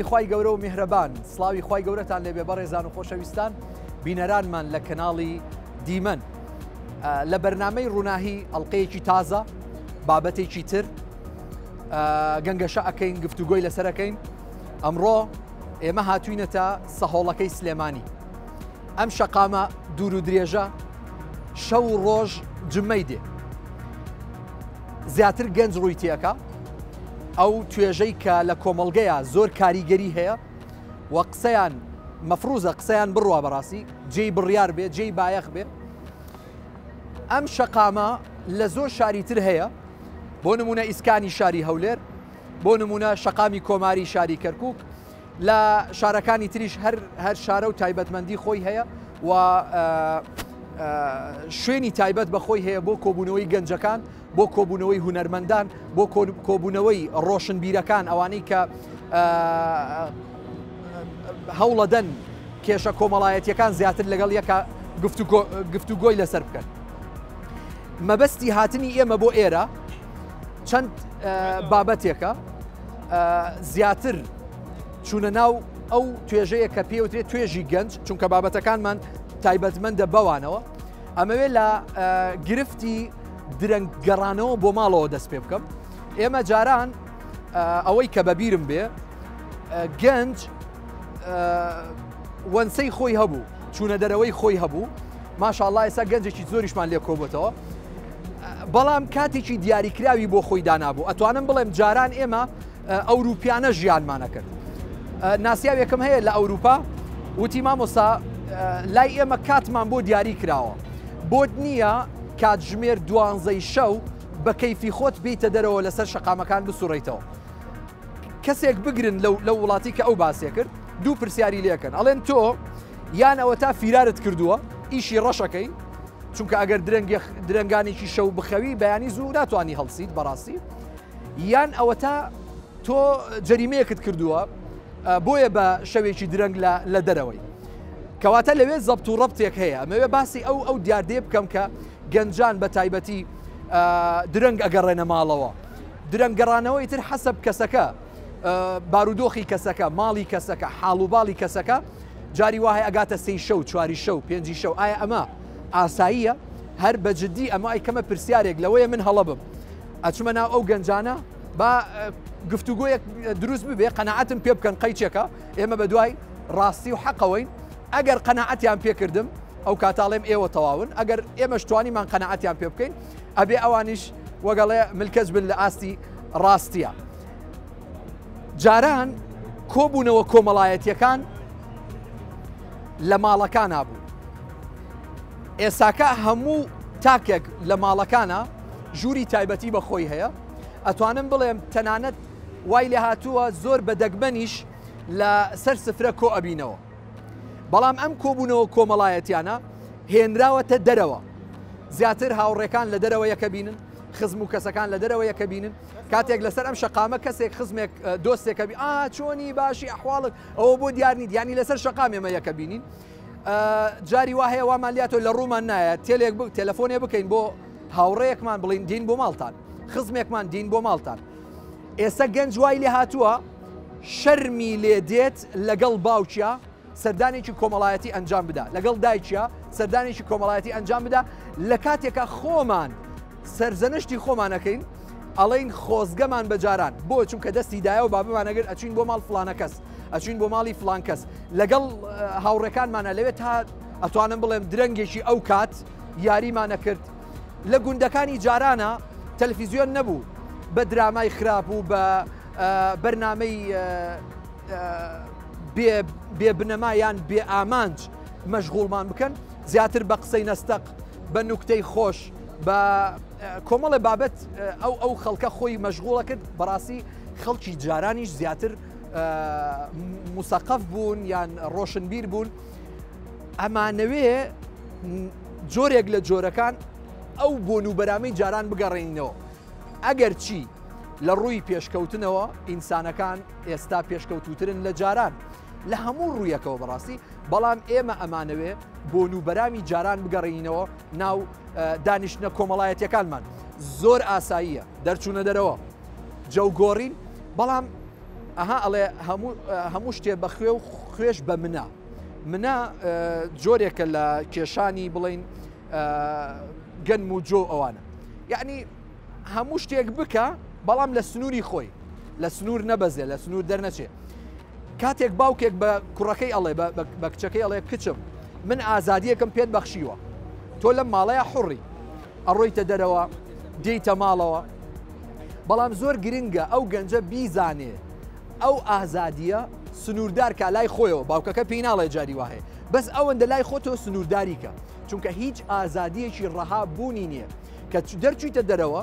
سڵاوی خوای گەورە و میهرەبان، سڵاوی خوای گەورەتان لێبێ بەڕێزان و خۆشەویستان بینەرانمان لە کەناڵی دیمەن لە بەرنامەی ڕووناهی ئەڵلقەیەکی تازە بابەتێکی تر گەنگەشە ئەەکەین گفتوگۆی لەسەرەکەین. ئەمڕۆ ئێمە هاتوینەتە سەهۆڵەکەی سلێمانی. ئەم شەقامە دوور و درێژە شەو و ڕۆژ جمەی دێ، زیاتر گەنج ڕووی تێەکە. ئەو توێژەی کە لە کۆمەڵگەیە زۆر کاریگەری هەیە و قسەیان مەفروزە، قسەیان بڕوا بەڕاستی، جێی بڕیار بێ، جێی بایەخ بێ. ئەم شەقامە لە زۆر شاری تر هەیە، بۆ نمونە ئیسکانی شاری هەولێر، بۆ نمونە شەقامی کۆماری شاری کەرکووک، لە شارەکانی تریش هەر شارە و تایبەتمەندی خۆی هەیە و شوێنی تایبەت بە خۆی هەیە بۆ کۆبوونەوەی گەنجەکان، بۆ کۆبوونەوەی هونەرمەندان، بۆ کۆبوونەوەی ڕۆشنبیرەکان، ئەوانەی کە هەوڵەدەن کێشە کۆمەڵایەتیەکان زیاتر لەگەڵ یەکە گفتوگۆی لەسەر بکەن. مەبەستی هاتنی ئێمە بۆ ئێرە چەند بابەتێکە، زیاتر چوونە ناو ئەو توێژەیە کە پێوترێت توێژی گەنج، چونکە بابەتەکانمان تایبەتمەندە بەوانەوە. ئەمەوێ لە گرفتی درەنگگەڕانەوە بۆ ماڵەوە دەست پێ بکەم. ئێمە جاران ئەوەی کە بەبیرم بێ گەنج وەنسەی خۆی هەبوو، چوونە دەرەوەی خۆی هەبوو، ماشاءالله ئێستا گەنجێکی زۆریشمان لێ کۆبێتەوە، بەڵام کاتێکی دیاریکراوی بۆ خۆی دانابوو. ئەتوانم بڵێم جاران ئێمە ئەوروپیانە ژیانمانە کرد. ناسیاوێکم هەیە لە ئەوروپا، وتی مامۆستا لای ئێمە کاتمان بۆ دیاری کراوە، بۆت نییە کاتژمێر 12 شەو بە کەیفی خۆت بیتە دەرەوە لەسەر شەقامەکان بسوڕیتەوە. کەسێک بگرن لەو وڵاتی کە ئەو باسێ کرد، دوو پرسیاری لێکن، ئەڵێن تۆ یان ئەوە تا فیرارت کردووە ئیشی ڕەشەکەی، چونکە ئەگەر درەنگانێکی شەو بخەوی بەیانی زوو ناتوانانی هەڵسیت بەڕاستی، یان ئەوە تا تۆ جەریمەیەکت کردووە بۆیە بە شەوێکی درەنگ لە دەرەوەی. کەواتە لەوێ زەبط و ڕەبتێک هەیە. ئەمەوێ باسی ئەو دیاردێ بکەم کە گەنجان بە تایبەتی درەنگ ئەگەڕێنە ماڵەوە. درەنگگەڕانەوەی تر حەسەب کەسەکە، بارودۆخی کەسەکە، ماڵی کەسەکە، حاڵ و باڵی کەسەکە، جاری وایە ئەگاتە 3 شەو، 4 شەو، 5 شەو. ئایا ئەمە ئاساییە؟ هەر بەجددی ئەمە ئەیکەمە پرسیارێک لەوەیە من هەڵە بم. ئەچمە ناو ئەو گەنجانە با گفتوگۆیەک دروست ببێ، قەناعەتم پێ بکەن قەیچێکە، ئێمە بە دوای ڕاستی و حەقەوەین. ئەگەر قەناعەتیان پێکردم ئەو کاتاڵێم ئێوە تەواون، ئەگەر ئێمەش توانیمان قەناعەتیان پێ بکەین ئەبێ ئەوانیش وەگەڵێ ملکەس بن لە ئاستی ڕاستیە. جاران کۆبوونەوە کۆمەڵایەتیەکان لە ماڵەکان هابوو. ئێساکە هەموو تاکێک لە ماڵەکانە ژووری تایبەتی بە خۆی هەیە. ئەتوانم بڵێم تەنانەت وای لێ هاتووە زۆر بە دەگمەنیش لە سەر سفرە کۆ ئەبینەوە. بەڵام ئەم کۆبوونەوە کۆمەڵایەتیانە هێنراوەتە دەرەوە. زیاتر هاوڕێکان لە دەرەوە یەکە بینن، خزم و کەسەکان لە دەرەوە یەکە بینن. کاتێک لەسەر ئەم شەقامە کەسێک خزمێک دۆستێکە بی چۆنی باشی ئەحواڵت ئەوە بۆ دیارنی دیانی لەسەر شەقام ئێمە یەکە بینین. جاری وا هەیە وامان لاتۆ لە ڕوومان نایە تەلەفۆنێ بکەین بۆ هاوڕەیەکمان بڵین دین بۆ ماڵتان، خزمێکمان دین بۆ ماڵتان. ئێستا گەنج وای لێ هاتووە شەرمی لێ دێت لەگەڵ باوچیا سەردانێکی کۆمەڵایەتی ئەنجام بدا، لەگەڵ دایکیا سەردانێکی کۆمەڵایەتی ئەنجام بدا. لە کاتێکە خۆمان سەرزەنشتی خۆمانەکەین، ئەڵین خۆزگەمان بەجاران بۆ چونکە دەستی دایە و بابمانەگەر ئەچین بۆ ماڵ فلانە کەس، ئەچین بۆ ماڵی فلان کەس، لەگەڵ هاوڕێکانمانە لەوێت تا ئەتوانم بڵێم درەنگێکی ئەو کات یاریمانە کرد. لە گوندەکانی جارانە تەلەڤیزیۆن نەبوو بە درامای خراپ و بە بەرنامەی بێ بنەما یان بێ ئامانج مەشغوڵمان بکەن، زیاتر بە قسەی نەستەق، بە نوکتەی خۆش، بە کۆمەڵێ بابەت ئەو خەڵکە خۆی مەشغوڵە کرد. بەڕاستی خەڵکی جارانیش زیاتر موسەقەف بوون یان ڕۆشنبیر بوون. ئەمانەوێ جۆرێک لە جۆرەکان ئەو بۆنوبەرامەی جاران بگەڕێنینەوە. ئەگەر چی لە ڕووی پێشکەوتنەوە ئینسانەکان ئێستا پێشکەوتوترن لە جاران لە هەموو ڕوویەکەوە بەڕاستی، بەڵام ئێمە ئەمانەوێ بۆنوبەرامی جاران بگەڕێنینەوە ناو دانیشتنە کۆمەڵایەتیەکانمان. زۆر ئاساییە دەرچوونە دەرەوە جەوگۆڕین، بەڵام ئەها ئەڵێ هەموو شتێ بە خوێ و خوێش بە منە جۆرێکە لە کێشانی بڵین گەنم و جۆ ئەوانە یعنی هەموو شتێک بکە بەڵام لە سنووری خۆی لە سنوور نەبەزێ لە سنوور دەرنەچێ کاتێک باوکێک بە کوڕەکەی ئەڵێ بە کچەکەی ئەڵێ کچم من ئازادیەکەم پێت بەخشیوە تۆ لەم ماڵەیە حوڕی ئەڕۆیتە دەرەوە دێیتە ماڵەوە بەڵام زۆر گرنگە ئەو گەنجە بیزانێ ئەو ئازادیە سنووردارکە لای خۆیەوە باوکەکە پێی ناڵێ جاری وهەیە بەس ئەوەندە لای خۆتەوە سنوورداریکە چونکە هیچ ئازادیەکی ڕەها بوونی نییە کە دەرچوویتە دەرەوە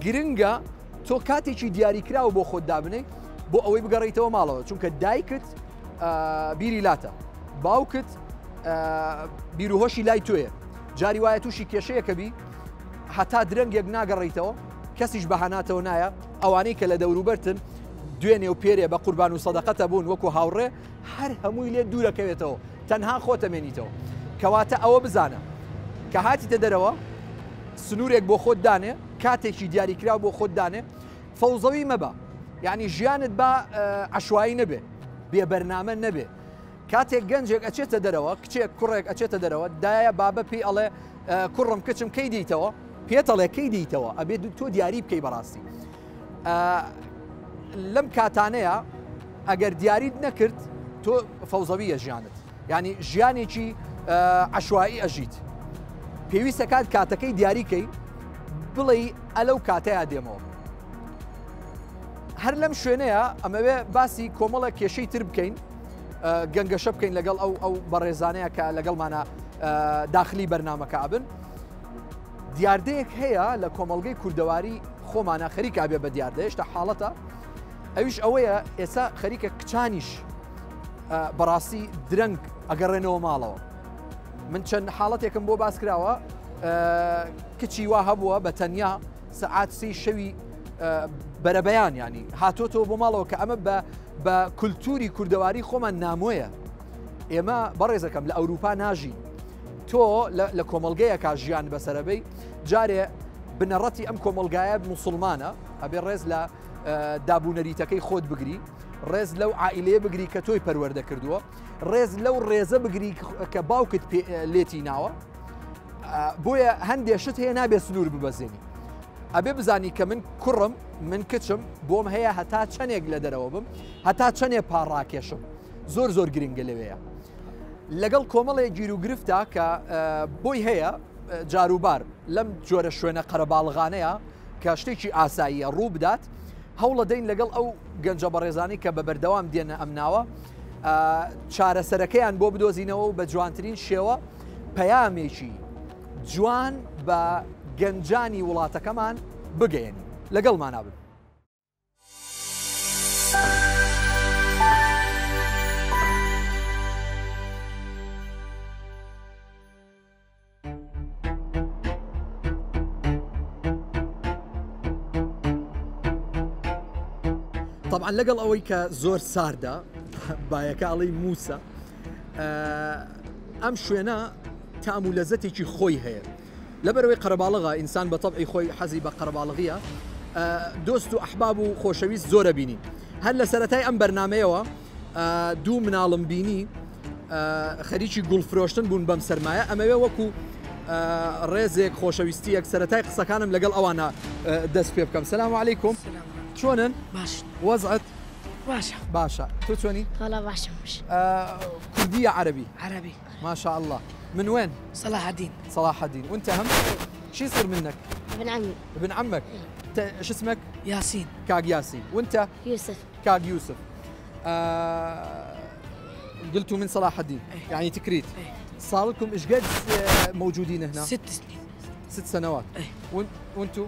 گرنگە تۆ کاتێکی دیاریکراوە بۆ خۆت دابنێ بۆ ئەوەی بگەڕیتەوە ماڵەوە چونکە دایکت بیری لاتە باوکت بیرروهۆشی لای توێ جاری وایە تووشی کێشەیەکە بی هەتا درەنگێک ناگەڕیتەوە کەسیش بەهاناتەوە نایە ئەوانەی کە لە دەوروبەرتن دوێنێ و پێرێ بە قوربان و سەدەقەتە بوون وەکو هاوڕێ هەر هەمووی لێ دوورەکەوێتەوە تەنها خۆتە مێنیتەوە کەواتە ئەوە بزانە کە هاتیتە دەرەوە سنوورێک بۆ خۆت دانێ کاتێکی دیاریکراو بۆ خۆت دانێ فەوزەوی مەبە یعنی ژیانت بە عشوایی نەبێ بێبەرنامە نەبێ کاتێک گەنجێک ئەچێتە دەرەوە کچێک کوڕێک ئەچێتە دەرەوە دایە بابە پێی ئەڵێ کوڕم کچم کەی دیتەوە پێتەڵێ کەی دیتەوە ئەبێ تۆ دیاری بکەی بەڕاستی لەم کاتانەیە ئەگەر دیاریت نەکرد تۆ فەوزەویە ژیانت ینی ژیانێکی عشوایی ئەژیت پێویستە کات کاتەکەی دیاریکەی بڵێ ئەلەو کاتەیە دێمەوە هەر لەم شوێنەیە ئەمەوێ باسی کۆمەڵە کێشەی تر بکەین گەنگەشە بکەین لەگەڵ ئەو بەڕێزانەیە کە لەگەڵمانە داخلی بەرنامەکە ئابن دیاردەیەک هەیە لە کۆمەڵگەی کوردەواری خۆمانە خەریکا بێ بە دیاردە هێشتا حاڵەتە ئەویش ئەوەیە ئێستا خەریکە کچانیش بەڕاستی درەنگ ئەگەڕێنەوە ماڵەوە من چەند حاڵەتێکم بۆ باس کراوە کچی وا هەبووە بە تەنیا سەعات سی شەوی بەرەبەیان ینی هاتۆتەوە بۆ ماڵەوە کە ئەمە بە کولتوری کوردەواری خۆمان نامۆیە ئێمە بەڕێزەکەم لە ئەوروپا ناژین تۆ لە کۆمەلگەیەکە ژیان بەسەرەبەی جارێ بنەڕەتی ئەم کۆمەلگایە مسلمانە ئەبێ ڕێز لە دابوونەریتەکەی خۆت بگری ڕێز لەو عائیلەیە بگری کە تۆی پەروەردە کردووە ڕێز لەو ڕێزە بگری کە باوکت لێتی ناوە بۆیە هەندێشت هەیە نابێ سنوور ببەزێنی ئەبێ بزانی کە من کوڕم من کچم بۆم هەیە هەتا چەندێک لە دەرەوە بم هەتا چەندێ پاڕاکێشم زۆر گرنگە لەوەیە لەگەڵ کۆمەڵێ گیر و گرفتە کە بۆی هەیە جاروبار لەم جۆرە شوێنە قەرەباڵغانەیە کە شتێکی ئاساییە ڕوو بدات هەوڵە دەین لەگەڵ ئەو گەنجە بەڕێزانی کە بە بەردەوام دێنە ئەم ناوە چارەسەرەکەیان بۆ بدۆزینەوە و بە جوانترین شێوە پەیامێکی جوان بە گەنجانی وڵاتەکەمان بگەێنی لەگەڵمان نابن. طبعا لەگەڵ ئەوەی کە زۆر ساردا بایەکاڵی موسە ئەم شوێنە تام و لەزەتێکی خۆی هەیە لەبەرەوەی قەرەباڵغا ئینسان بە تەبعی خۆی حەزی بە قەرەباڵغیە دۆست و ئەحباب و خۆشەویست زۆرە بینی هەر لە سەرەتای ئەم بەرنامەیەوە دوو مناڵم بینی خەریکی گوڵفرۆشتن بوون بەم سەرمایە ئەمەوێ وەکو ڕێزێک خۆشەویستیەک سەرەتای قسەکانم لەگەڵ ئەوانە دەست پێ بکەم. سەلام عەلەیکوم. چۆنن؟ باش. وەزعت؟ باشە. باشە. تۆ چۆنی؟ والله باشە باش. كردية عربي؟ عربي. ما شاء الله. من وين؟ صلاح الدين. صلاح الدين. وانت هم؟ شو يصير منك؟ ابن عمي. ابن عمك؟ شو اسمك؟ ياسين. كاج ياسين. وانت؟ يوسف. كاج يوسف. قلتوا من صلاح الدين. يعني تكريت. صار لكم ايش قد موجودين هنا؟ 6 سنين. 6 سنوات. وانتوا؟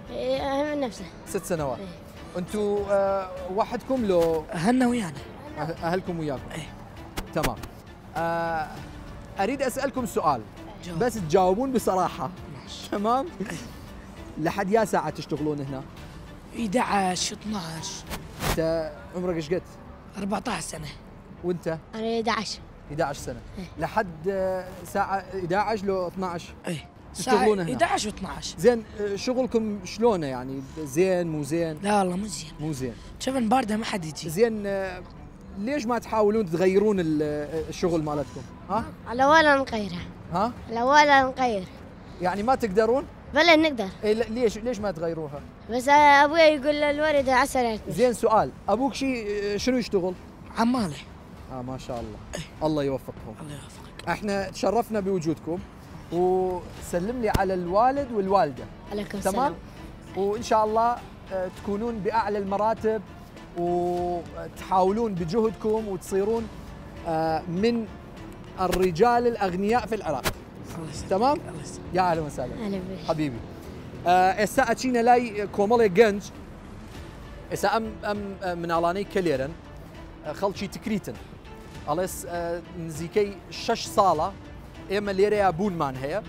من نفسه. 6 سنوات. انتوا وحدكم لو اهلنا ويانا. اهلكم وياكم. ايه. تمام. اريد اسالكم سؤال جاوب. بس تجاوبون بصراحه. ماشي. تمام. لحد يا ساعه تشتغلون هنا؟ 11 12. انت عمرك ايش قد؟ 14 سنة. وانت؟ انا 11. 11 سنه. إيه. لحد ساعه 11 لو 12. ايه تشتغلون هنا 11 و12. زين شغلكم شلونه يعني زين مو زين؟ لا والله مو زين. مو زين. شوف باردة ما حد يجي. زين ليش ما تحاولون تغيرون الشغل مالتكم؟ ها؟ على ولا نغيره. ها؟ على ولا نغير. يعني ما تقدرون؟ بلا نقدر. إيه ليش ما تغيروها؟ بس ابوي يقول الوالد عسل. زين سؤال، ابوك شنو يشتغل؟ عمالة. ما شاء الله. الله يوفقهم. الله يوفقك. احنا تشرفنا بوجودكم وسلم لي على الوالد والوالده. عليكم تمام؟ السلام. وان شاء الله تكونون باعلى المراتب وتحاولون بجهدكم وتصيرون من الرجال الاغنياء في العراق. تمام؟ يا اهلا وسهلا. اهلا بك حبيبي. اسا اتشينا لاي كومالي جنج اسا ام منالاني كليرن خلشي تكريتن اليس نزيكي شش صاله اما ليريا بون مان هي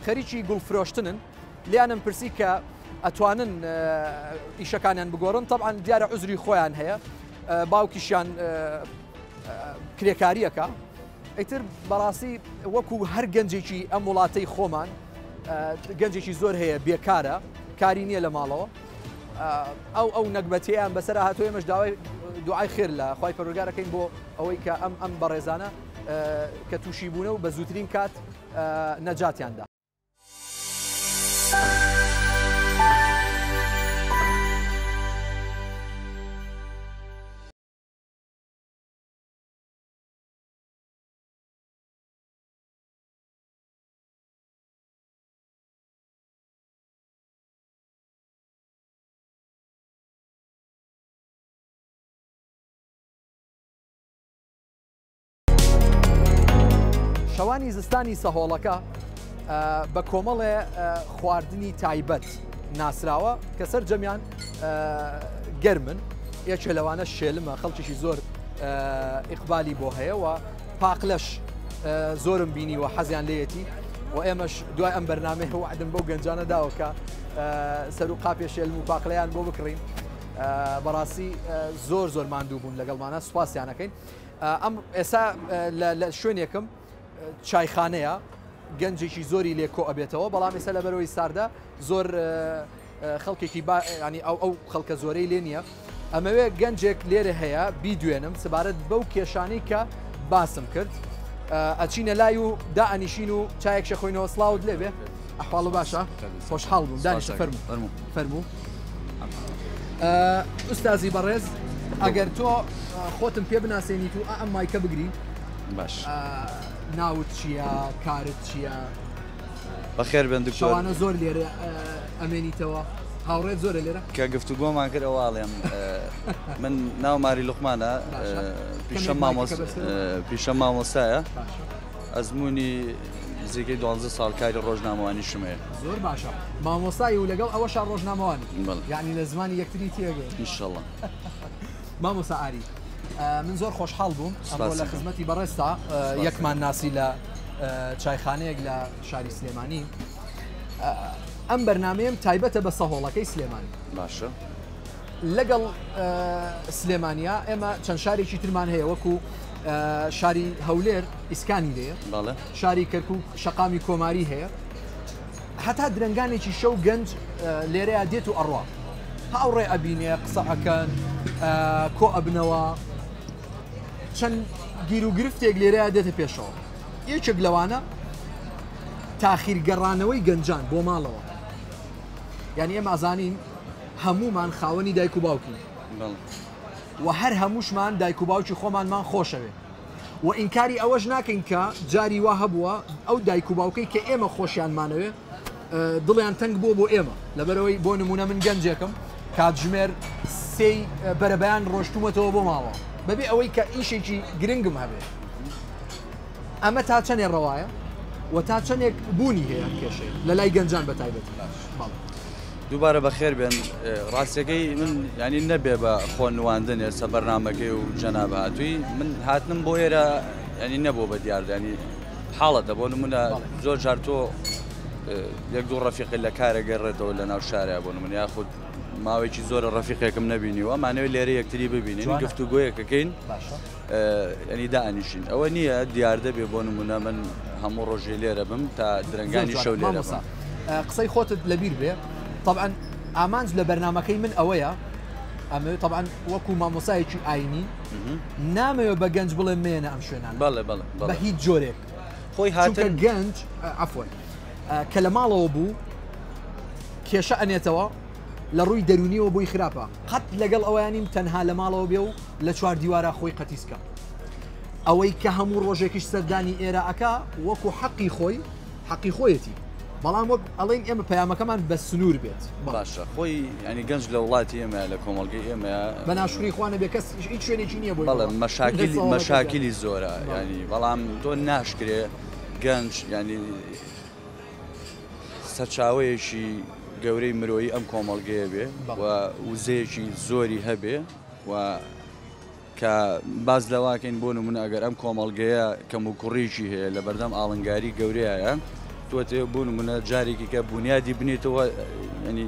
خريجي يقول فروشتنن لأن برسيكا اتوانن ايشكانن بقورن طبعا ديار عذري خويان هي باوكيشان كريكاريكا ايتر براسي وكو هر گنجێکی ئەم وڵاتەی خۆمان گەنجێکی زۆر هەیە بێکارە کاری نییە لە ماڵەوە ئەو نەکبەتیان بەسەر هاتووە ئێمەش داوای دوعای خێر لە خوای پەروەردگارەکەین بۆ ئەوەی کە ئەم بەڕێزانە کە تووشی بوونە و بە زووترین کات نەجاتیاندا. شەوانی زستانی سەهۆڵەکە بە کۆمەڵێ خواردنی تایبەت ناسراوە کە سەر جەمیان گەرمن یەکێ لەوانە شێلمە خەڵکیشی زۆر ئیقبالی بۆ هەیە و پاقلەش زۆرم بینی و حەزیان لێیەتی و ئێمەش دوای ئەم بەرنامەی وعدم بەو گەنجانە داوە کە سەر و قاپێ شێلم و پاقلەیان بۆ بکڕین بەڕاستی زۆر ماندوو بوون لەگەڵمانە سوپاسیانەکەین. ئەم ئێستا لە شوێنێکم چایخانەیە گەنجێکی زۆری لێ کۆ ئەبێتەوە بەڵام ئێستا لە بەرەوەی ساردە زۆر خەڵکێکی ینی ئەو خەڵکە زۆرەی لێ نییە ئەمەوێ گەنجێک لێرە هەیە بیدوێنم سەبارەت بەو کێشانەی کە باسم کرد ئەچینە لای و دائەنیشین و چایەک شەخۆینەوە سڵاوت لێبێ ئەحواڵ باشە خۆشحاڵ بووم دانیشە فەرموو ئوستازی بەڕێز ئەگەر تۆ خۆتم پێ بناسێنیت و ئەم مایکە بگری باش ناوت چییە کارت چییە بەخێر بێن دکتۆر شەوانە زۆر لێرە ئەمێنیتەوە هاوڕێت زۆرە لێرە کە گفتوگۆمان کرد ئەواڵێم من ناو ماری لوقمانە پیشە مامۆستایە ئەزمموی نزیکەی 12 ساڵ کاری ڕۆژنامەوانی شمەیە زۆر باشە مامۆستایی و لەگەڵ ئەوەشا ڕۆژنامەوانی یعنی لە زمانی یەکتری تێگەن ئینشەڵڵا مامۆستا ئاری من زۆر خۆشحاڵ بووم ئەمڕۆ لە خزمەتی بەڕێستا یەکمان ناسی لە چایخانەیەک لە شاری سلێمانی ئەم بەرنامەیەم تایبەتە بە سەهۆڵەکەی سلێمانی باشە لەگەڵ سلێمانیا ئێمە چەند شارێکی ترمان هەیە وەکو شاری هەولێر ئیسکانی لێە شاری کەرکووک شەقامی کۆماری هەیە هەتا درنگانێکی شەو گەنج لێرەیە دێت و ئەڕوا هاوڕێ ئەبینێ قسە ئەکەن کۆ ئەبنەوە چەند گیر و گرفتێک لێرەیە دێتە پێشەوە یەکێک لەوانە تاخیرگەڕانەوەی گەنجان بۆ ماڵەوە یعنی ئێمە ئازانین هەمومان خاوەنی دایک و باوکی و هەر هەمووشمان دایک و باوکی خۆمانمان خۆشەوێ و ئینکاری ئەوەش ناکەین کە جاری وا هەبووە ئەو دایک و باوکەی کە ئێمە خۆشیانمانەوێ دڵیان تەنگ بووە بۆ ئێمە لەبەرەوەی بۆ نمونە من گەنجێکم کاتژمێر سێی بەرەبەیان ڕۆشتومەتەوە بۆ ماڵەوە بەبێ ئەوەی کە ئیشێکی گرنگم هەبێ ئەمە تا چەندێک ڕەوایە و تا چەندێک بوونی هەیە کێشەیە لە لای گەنجان بەتایبەت دووبارە بەخێر بێن ڕاستیەکەی من ینی نەبێ بە خۆنواندن ئێستا بەرنامەکەی و جەناب هاتووی من هاتنم بۆ ئێرە ینی نەبوو بە دیاردانی حاڵەتە بۆ نمونە زۆر جار تۆ یەک دوو ڕەفیقی لە کارە گەڕێتەوە لە ناو شارە بۆ نمونە یاخود ماوەیەکی زۆرە ڕەفیقێکم نەبینیوە مانەوێت لێرە یەکتری ببینین گفتوگۆیەکەکەین ینی دائنیشین ئەوە نییە دیاردە بێ بۆ نمونە من هەموو ڕۆژێ لێرە بم تا درنگانی شەو لێرە بم. قسەی خۆتت لەبیر بێ طبعا ئامانج لە بەرنامەکەی من ئەوەیە ئەمەوێت طبعا وەکو مامۆسایەکی ئاینی نامەوێت بە گەنج بڵێ مێنە ئەم شوێنان بە هیچ جۆرێک خۆی هاتن گەنج عفوەن کە لە ماڵەوە بوو کێشە ئەنێتەوە لە ڕووی دەرونیەوە بۆی خراپە قەت لەگەڵ ئەویانیم تەنها لە ماڵەوە بێ و لە چوار دیوارە خۆی قەتیسکە ئەوەی کە هەموو ڕۆژێکیش سەردانی ئێرە ئەکا وەکو حەقی خۆیەتی بەڵام وەک ئەڵێن ئێمە پەیامەکەمان بە سنوور بێت باشە خۆی ینی گەنج لە وڵاتی ئێمە لە کۆمەڵگەی ئێمە بە ناشکری خوانە بێ کەس هیچ شوێنێکی نییە بۆی بەڵێ مەشاکیلی زۆرە ینی بەڵام تۆ ناشکرێ گەنج ینی سەرچاوەیەکی گەورەی مرۆیی ئەم کۆمەڵگەیە بێ و وزەیەکی زۆری هەبێ و کە باز لەواکەین بۆ نمونە ئەگەر ئەم کۆمەڵگەیە کەم و کوڕێکی هەیە لە بەردەم ئاڵنگاری گەورەیە تۆ بۆ نمونە جارێکی کە بنیادی بنێتەوە ینی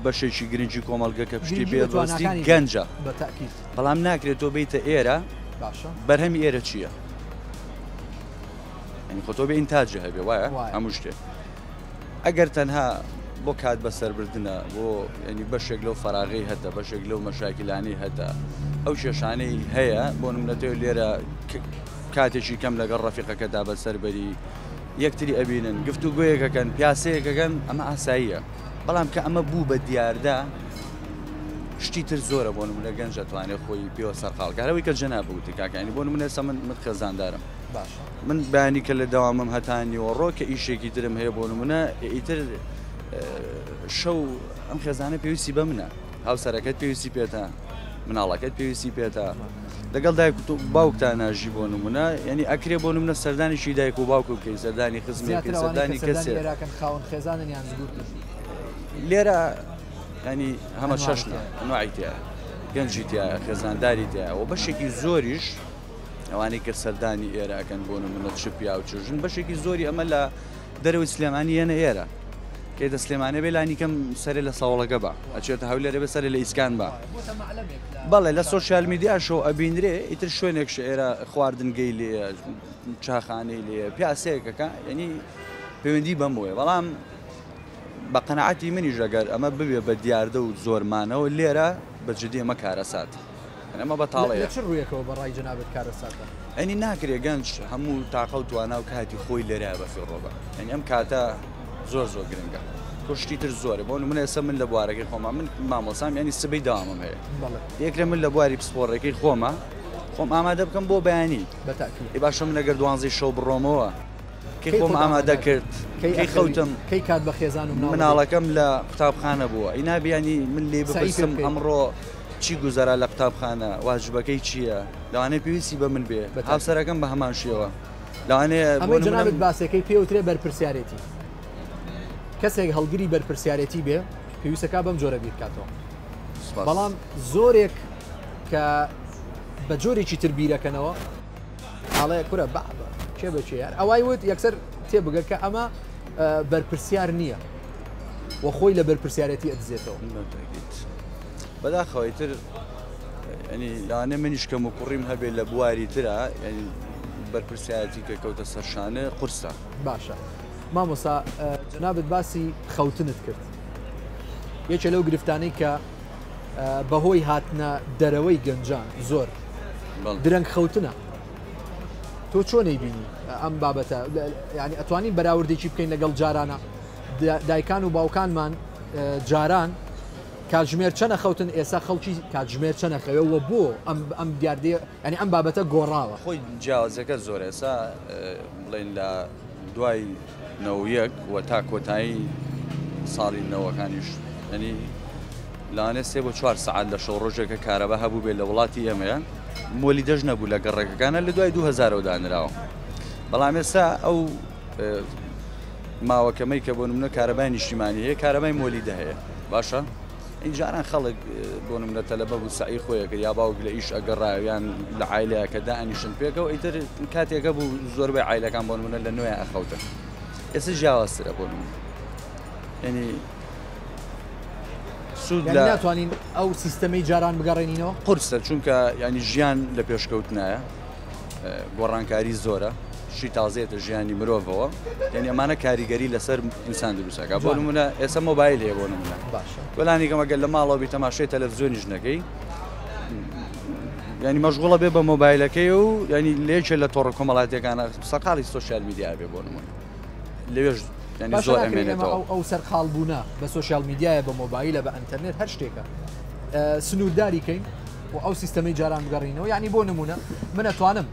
بەشێکی گرنگی کۆمەڵگە کە پشتی پێدۆستی گەنجە بەڵام ناکرێت تۆ بیتە ئێرە بەرهەمی ئێرە چییە؟ ینی خۆ تۆ بێ ئینتاجە هەبێ وایە هەموو شتێ ئەگەر تەنها بۆ کات بەسەربردنە بۆ ینی بەشێک لەو فەراغی هەتە بەشێک لەو مەشاکیلانەی هەتە ئەو کێشانەی هەیە بۆ نمونەتەوە لێرە کاتێکی کەم لەگەڵ ڕەفیقەکەدا بەسەربەری یەکتری ئەبینن گفتوگویەکەکەن پیاسەیەکەکەن ئەمە ئاساییە بەڵام کە ئەمە بوو بە دیاردا شتی تر زۆرە بۆ نمونە گەنج ئەتوانێت خۆی پێوە سەرقاڵکارەوەی کە جەناب بووتی کاکانی بۆ نمونە ئێستا من خێزاندارم من بەیانی کە لە داوامم هەتانیەوە ڕۆ کە ئیشێکی ترم هەیە بۆ نمونە ئیتر شەو ئەم خێزانە پێویستی بە منە هاوسەرەکەت پێویستی پێتە مناڵەکەت پێویستی پێتە لەگەڵ دایک و باوکتان ناژی بۆ نمونە ینی ئەکرێ بۆ نمونە سەردانیشی دایک و باوک بکەی سەردانی خزمێکی سەردانی کەسێ لێرە ینی هەمە شەشنە نوعی تایە گەنجی تایە خێزانداری تایە و بەشێکی زۆریش ئەوانەی کە سەردانی ئێرەکەن بۆ نمونە چپیا و چژن بەشێکی زۆری ئەمە لە دەرەوەی سلێمانی هێنە ئێرە کێتە سلێمانە بێ لانی کەم سەرێ لە ساوڵەکە بە ئەچێتە هەولێرە بێ سەرێ لە ئیسکان بە بەڵێ لە سۆشیال میدیا شۆ ئەبینرێ ئیتر شوێنێک ئێرە خواردنگەی لێ چاخانەی لێ پیاسەیەکەکە ینی پەیوەندی بەمەوەی بەڵام بە قەنەعەتی منیش ئەگەر ئەمە ببێ بە دیاردە و زۆرمانەوە لێرە بەجددی ئەمە کارەسات ئەمە بەتاڵەیە چ ڕوویەکەوە بەڕای جەنابەت کارەساتە ئەنی ناکرێ گەنج هەموو تاقە و توانە و کاتی خۆی لێرە بەفێڕۆبە ئەنی ئەم کاتە زۆر گرنگە کشتی تر زۆرە بۆ نمونە ئێستا من لە بوارەکەی خۆمە من مامۆسام ینی سبەی داوامم هەیە یەکرێ من لە بواری پسپۆڕەکەی خۆم ئامادە بکەم بۆ بەیانی ئی باشە من لەگەر دوانزەی شەو بڕۆمەوە کەی خۆم ئامادە کرد کەی خەوتم کەی کات بە خێزان و مناڵەکەم لە قوتابخانە بووە ئینابیانی من لێ بپرسم ئەمڕۆ چی گوزارا لە قوتابخانە واجبەکەی چییە لەوانەیە پێویستی بە من بێ هاوسەرەکەم بە هەمان شێوە لەوانەیە ئەمە جەنابەت باسەکەی پێوترێ بەرپرسیارەتی کەسێک هەڵگری بەرپرسیارەتی بێ پێویستەکە بەم جۆرە بیرکاتەوە بەڵام زۆرێک کە بە جۆرێکی تر بیرەکەنەوە ئاڵەیە کورە کێ بەچێ یار ئەوای وت یەکسەر تێبگە کە ئەمە بەرپرسیار نییە و خۆی لە بەرپرسیارەتی ئەدزێتەوە بەداخەوەی تر ینی لاانێ منیش کەم و کوڕیم هەبێت لە بواری ترە ینی بەرپرسیارەتی کە کەوتە سەرشانە قورسە باشە مامۆسا جەنابەت باسی خەوتنت کرد یەکێ لەو گرفتانەی کە بەهۆی هاتنە دەرەوەی گەنجان زۆر درەنگ خەوتنە تۆ چۆنەی بینی ئەم بابەتە ینی ئەتوانین بەراوردێکی بکەین لەگەڵ جارانە دایکان و باوکانمان جاران کاتژمێر چەنە خەوتن ئێستا خەڵکی کاتژمێر چەنە خەوێەوە بۆ ئەم دیاردێ ینی ئەم بابەتە گۆڕاوە خۆی جیاوازەکە زۆر ئێستا بڵێن لە دوای نەوەیەک و تا کۆتایی ساڵی نەوەکانیش ینی لاانێ 3 بۆ 4 سەعات لە شەو ڕۆژێکە کارەبە هەبوو بێت لە وڵاتی ئێمەیە مۆلی دەژ نەبوو لە گەڕێکەکانە لە دوای 2000 دانراوە بەڵام ئێستا ئەو ماوەکەمەی کە بۆ نمونە کارەبای نیشتیمانی هەیە کارەبای مۆلی دەهەیە باشە اینجاران خەڵک بۆ نمونە تەلەبە بوو سعی خۆیەکە یا باوک لە ئیش ئەگەڕایان لە عایلەکە دائنیشن پێکەوە ئیتر کاتێکە بوو زۆربەی عایلەکان بۆ نمونە لە نوێ ئەخەوتن ئێستا جیاوازترە بۆ نمونە ینی سوود يعني لە ناتوانین ئەو سیستەمەی جاران بگەڕێنینەوە قورسە چونکە ینی ژیان لە پێشکەوتنایە گۆڕانکاری زۆرە شی تازێتە ژیانی مرۆڤەوە یعنی ئەمانە کاریگەری لەسەر ئینسان دروستەکە بۆ نمونە ئێستا مۆبایل هەیە بۆ نمونە باشە وەلانی کەمەگەل لە ماڵەوە بی تەماشای تەلەڤیزیۆنی ژنەکەی ینی مەشغوڵە بێ بە مۆبایلەکەی و ینی لێکێ لە تۆڕە کۆمەڵاتیەکانە سەرقاڵی سۆشیال میدیا بێ بۆ نمونە لەوێش ینی زۆر ئەمێنێتەوە ئەو سەرقاڵبوونە بە سوۆشیال میدیایە بە مۆبایلە بە ئەنتەرنێت هەر شتێکە سنوورداری کەین و ئەو سیستەمەی جاران بگەڕینەوە یعنی بۆ نمونە من ئەتوانم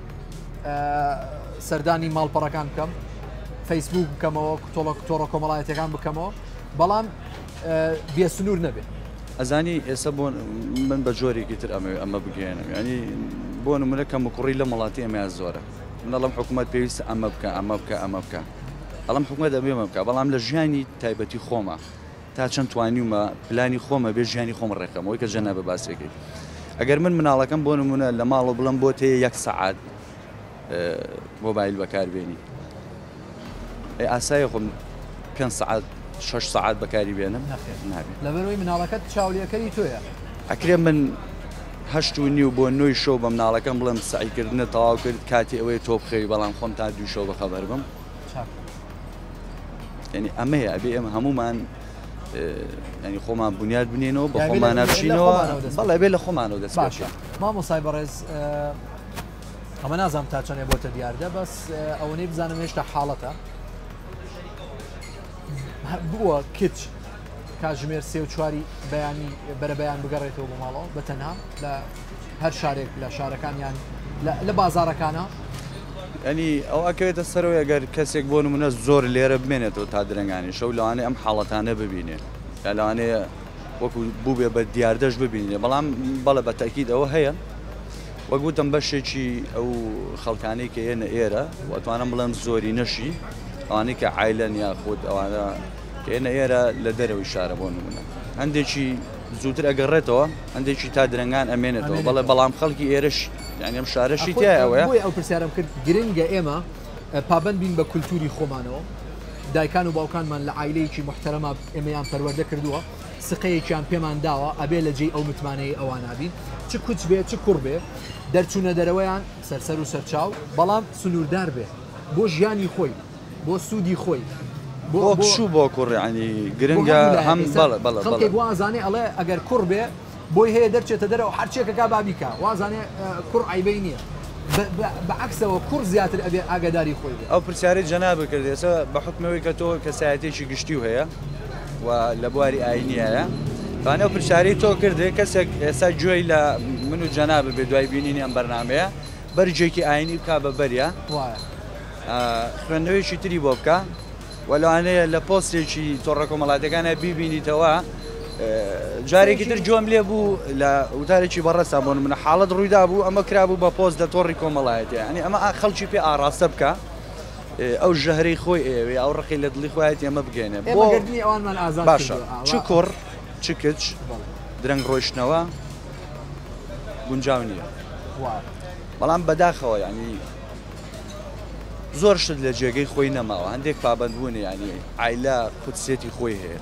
سەردانی ماڵپەڕەکان بکەم فەیسبوک بکەمەوە تۆڕە کۆمەڵایەتەکان بکەمەوە بەڵام بێ سنوور نەبێت ئەزانی ئێستا بۆ من بە جۆرێکی تر ئەمە بگەێنم ینی بۆ نمونە کەم کوڕی لە وڵاتی ئەمە زۆرە منەڵم حکوومەت پێویستە ئەمە بکە ئەمە بکە ئەمە بکە ئەڵم حکوومەت ئەمێمە بکە بەڵام لە ژیانی تایبەتی خۆمە تا چەند توانیمە پلانی خۆمە بێ ژیانی خۆم ڕێکەمەوەی کە جەنە بە باسێکی ئەگەر من مناڵەکەم بۆ نمونە لە ماڵەوە بڵم بۆ تێ 1 سەعات مۆبایل بەکاربێنی ئاسایە خۆم 5 سەعات 6 سەعات بەکاری بێنم نابێت لەبەرەوەی مناڵەکەت چاولیەکەی تۆیە ئەکرێ من 8:30 بۆ 9 شەو بە مناڵەکەم بڵم سعیکردنە تەواو کرد کاتی ئەوەی تۆ بخەوی بەڵام خۆم تا 2 شەو بەخەبەر بم ینی ئەمەیە ئەبێ ئێمە هەمومان ینی خۆمان بنیاد بنێنەوە بە خۆمان نەبشینەوە بەڵێ بێ لە خۆمانەوە دەست باشە مامۆسای بەڕێز ئەمە نازانم تا چەندێ بۆتە دیاردە بەس ئەوەنەی بزانم هێشتا حاڵەتە بووە کچ کاتژمێر 3 و 4 بەیانی بەرە بەیان بگەڕێتەوە بۆ ماڵەوە بەتەنها لە هەر شارێک لە شارەکانیان لە بازارەکانە ینی ئەو ئەکەوێتە سەرەوەی ئەگەر کەسێک بۆ نمونە زۆر لێرە بمێنێتەوە تا درەنگانی شەو لەوانەیە ئەم حاڵەتانە ببینێ یا لەوانەیە وەکو بوو بێ بە دیاردەش ببینێ بەڵام بەڵێ بە تاکید ئەوە هەیە وەک گوتم بەشێکی ئەو خەڵکانەی کە هێنە ئێرە وەتوانم بڵێم زۆری نەشی ئەوانەی کە عایلەن یاخود ئەوانە کە هێنە ئێرە لە دەرەوەی شارە بۆ نمونە هەندێکی زووتر ئەگەڕێتەوە هەندێکی تا درەنگان ئەمێنێتەوە بەڵام خەڵکی ئێرەش یعنی ئەم شارەشی تایەوەیە ئەو پرسیارم کرد گرنگە ئێمە پابند بین بە کولتوری خۆمانەوە دایکان و باوکانمان لە عایلەیەکی محتەرەمە ئێمەیان پەروەردە کردووە سقەیەکیان پێمان داوە ئەبێ لە جێی ئەو متمانەی ئەوانابین چ کوچ بێ چ کوڕ بێ دەرچوونە دەرەوەیان سەرسەر و سەرچاو بەڵام سنووردار بێ بۆ ژیانی خۆی بۆ سوودی خۆی بۆ شو بۆ کوڕیانی گرنگە هەم خەڵکێک وازانێ ئەڵێ ئەگەر کوڕ بێ بۆی هەیە دەرچێتە دەرەوە هەرچێکەکە بابیکە وازانێ کوڕ عیبەی نییە بەعکسەوە کوڕ زیاتر ئەبێ ئاگاداری خۆی بێ ئەو پرسیارەی جەناب بکرد ئێستا بە حکمەوەی کە تۆ کەسایەتێکی گشتی و هەیە و لە بواری ئاینیایە ئەو پرسیارەی تۆ کردێ کەسێک ئێستا گوێی لە من و جەناب بێ دوای بینینی ئەم بەرنامەیە بەرجێکی ئاینی بکا بە بەریە خوێندنەوەیکی تری بۆ بکە وەلوانەیە لە پۆستێکی تۆڕە کۆمەڵاتەکانە بیبینیتەوە جارێکی تر جۆم لێ بوو لە وتارێکی بەڕەسا بۆ منە حاڵەت ڕوویدا بوو ئەمە کرابوو بە پۆست لە تۆڕی کۆمەڵایەتە ینی ئەمە خەڵکی پێ ئاراستە بکە ئەو ژەهرەی خۆی ئێوێ ئەو ڕقی لە دڵی خۆیەت ئێمە بگەێنێ باشە چ کوڕ چ کچ درەنگ ڕۆیشتنەوە گونجاو نییە بەڵام بەداخەوە ینی زۆر شت لە جێگەی خۆی نەماوە هەندێک پابندبوونی ینی عیلا قودسێتی خۆی هەیە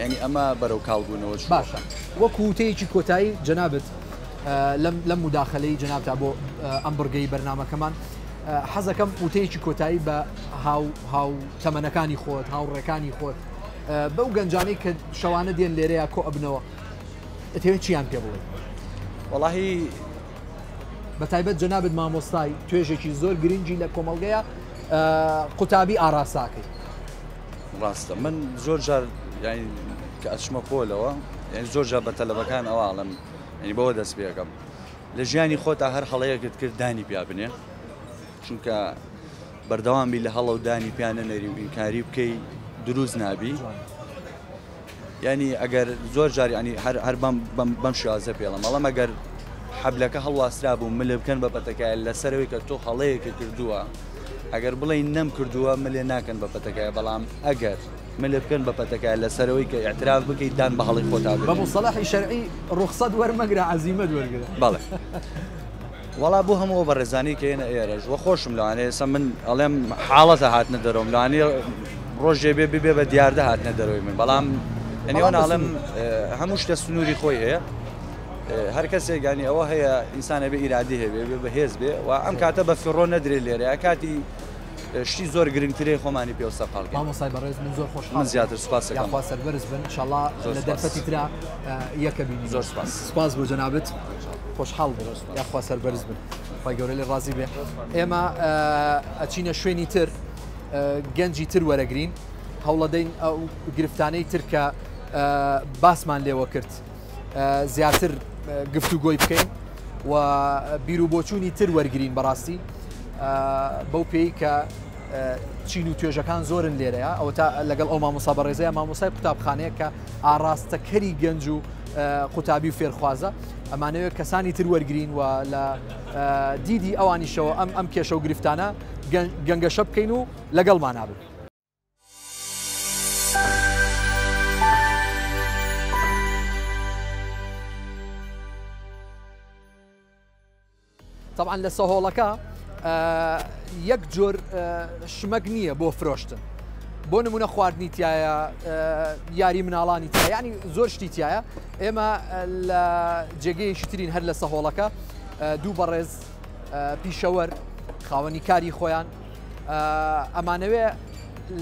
ینی ئەمە بەرەو کاڵبوونەوە باشە وەکو وتەیەکی کۆتایی جەنابەت لەم موداخەلەی جەنابتا بۆ ئەم بڕگەی بەرنامەکەمان حەزەکەم وتەیەکی کۆتایی بە هاو تەمەنەکانی خۆت هاوڕێکانی خۆت بەو گەنجانەی کە شەوانە دێن لێرەیە کۆ ئەبنەوە ئەتەوێت چیان پێ بڵێ وەڵاهی بە تایبەت جەنابەت مامۆستای توێژێکی زۆر گرنگی لە کۆمەڵگەیە قوتابی ئاراساکەی ڕاستە من زۆر جار یعنی کە ئەچمە پۆلەوە یعنی زۆر جار بە تەلەبەکان ئەواڵم ینی بەوە دەست پێەکەم لە ژیانی خۆتا هەر هەڵەیەکت کرد دانی پیا بنێ چونکە بەردەوامی لە هەڵە و دانی پیانە نەری و ئینکاری بکەی دروست نابی ینی ئەگەر زۆر جار ینی هەر بەم شازە پێڵم بەڵام ئەگەر حەبلەکە هەڵواسترا بوو ملێ بکەن بە پەتەکایە لەسەرەوەی کە تۆ هەڵەیەکە کردووە ئەگەر بڵێ نەم کردووە ملێ ناکەن بە پەتەکایە بەڵام ئەگەر ملێ بکەن بە پەتەکایە لەسەرەوەی کە ئاعتراف بکەیت دان بە هەڵی خۆتا بە مصطلحی شەرعی ڕوخسەت وەرمەگرە عەزیمەت وەرگرە بەڵێ وەڵا بوو هەموو بە ڕێزانی کە هێنە ئێرەش وە خۆشم لەوانەیە ئێستا من ئەڵێم حاڵەتە هاتنە دەرەوەم لەوانەیە ڕۆژێ بێ بە دیاردە هاتنە دەرەوەی من بەڵام يعني وانا عالم هموش تسنوري خوي هر کسی يعني او هي انسان بإراديه بهز به وام كاتب في الرون ندري اللي كاتي شي زور گرنگتري خماني بيوصل قالك ماما صايب الرئيس من زور خوش حال من زيادة سپاس يا خوا سربرز بن ان شاء الله لدرفتي ترى يكبيني زور سپاس سپاس بو جنابت خوش حال يا خوا سربرز بن خواي گوري لي راضي به اما اچينا شويني تر گنجي تر ورگرين هولدين او گرفتاني تركا باسمان لي وكرت زياتر گفتوگۆی بکەین و بیرروبۆچوونی تر وەرگین بەڕاستی بەو پێی کە چین و توێژەکان زۆرن لێرەیە ئەو تا لەگەڵ ئەو مامۆستا بەڕێزەیە مامۆسای قوتابخانەیە کە ئاڕاستەکەری گەنج و قوتابی و فێرخوازە ئەمانەوێت کەسانی تر وەرگین و لە دیدی ئەوانیشەوە ئەم کێشە و گرفتانە گەنگەشە بکەین و لەگەڵمان نابن. طبعا لە سەهۆڵەکە یەک جۆر شمەک نییە بۆ فرۆشتن بۆ نمونە خواردنی تایە یاری مناڵانی تایە ینی زۆر شتی تایە ئێمە لە جێگەیەکی ترین هەر لە سەهۆڵەکە دوو بەڕێز پیشەوەر خاوەنی کاری خۆیان ئەمانەوێ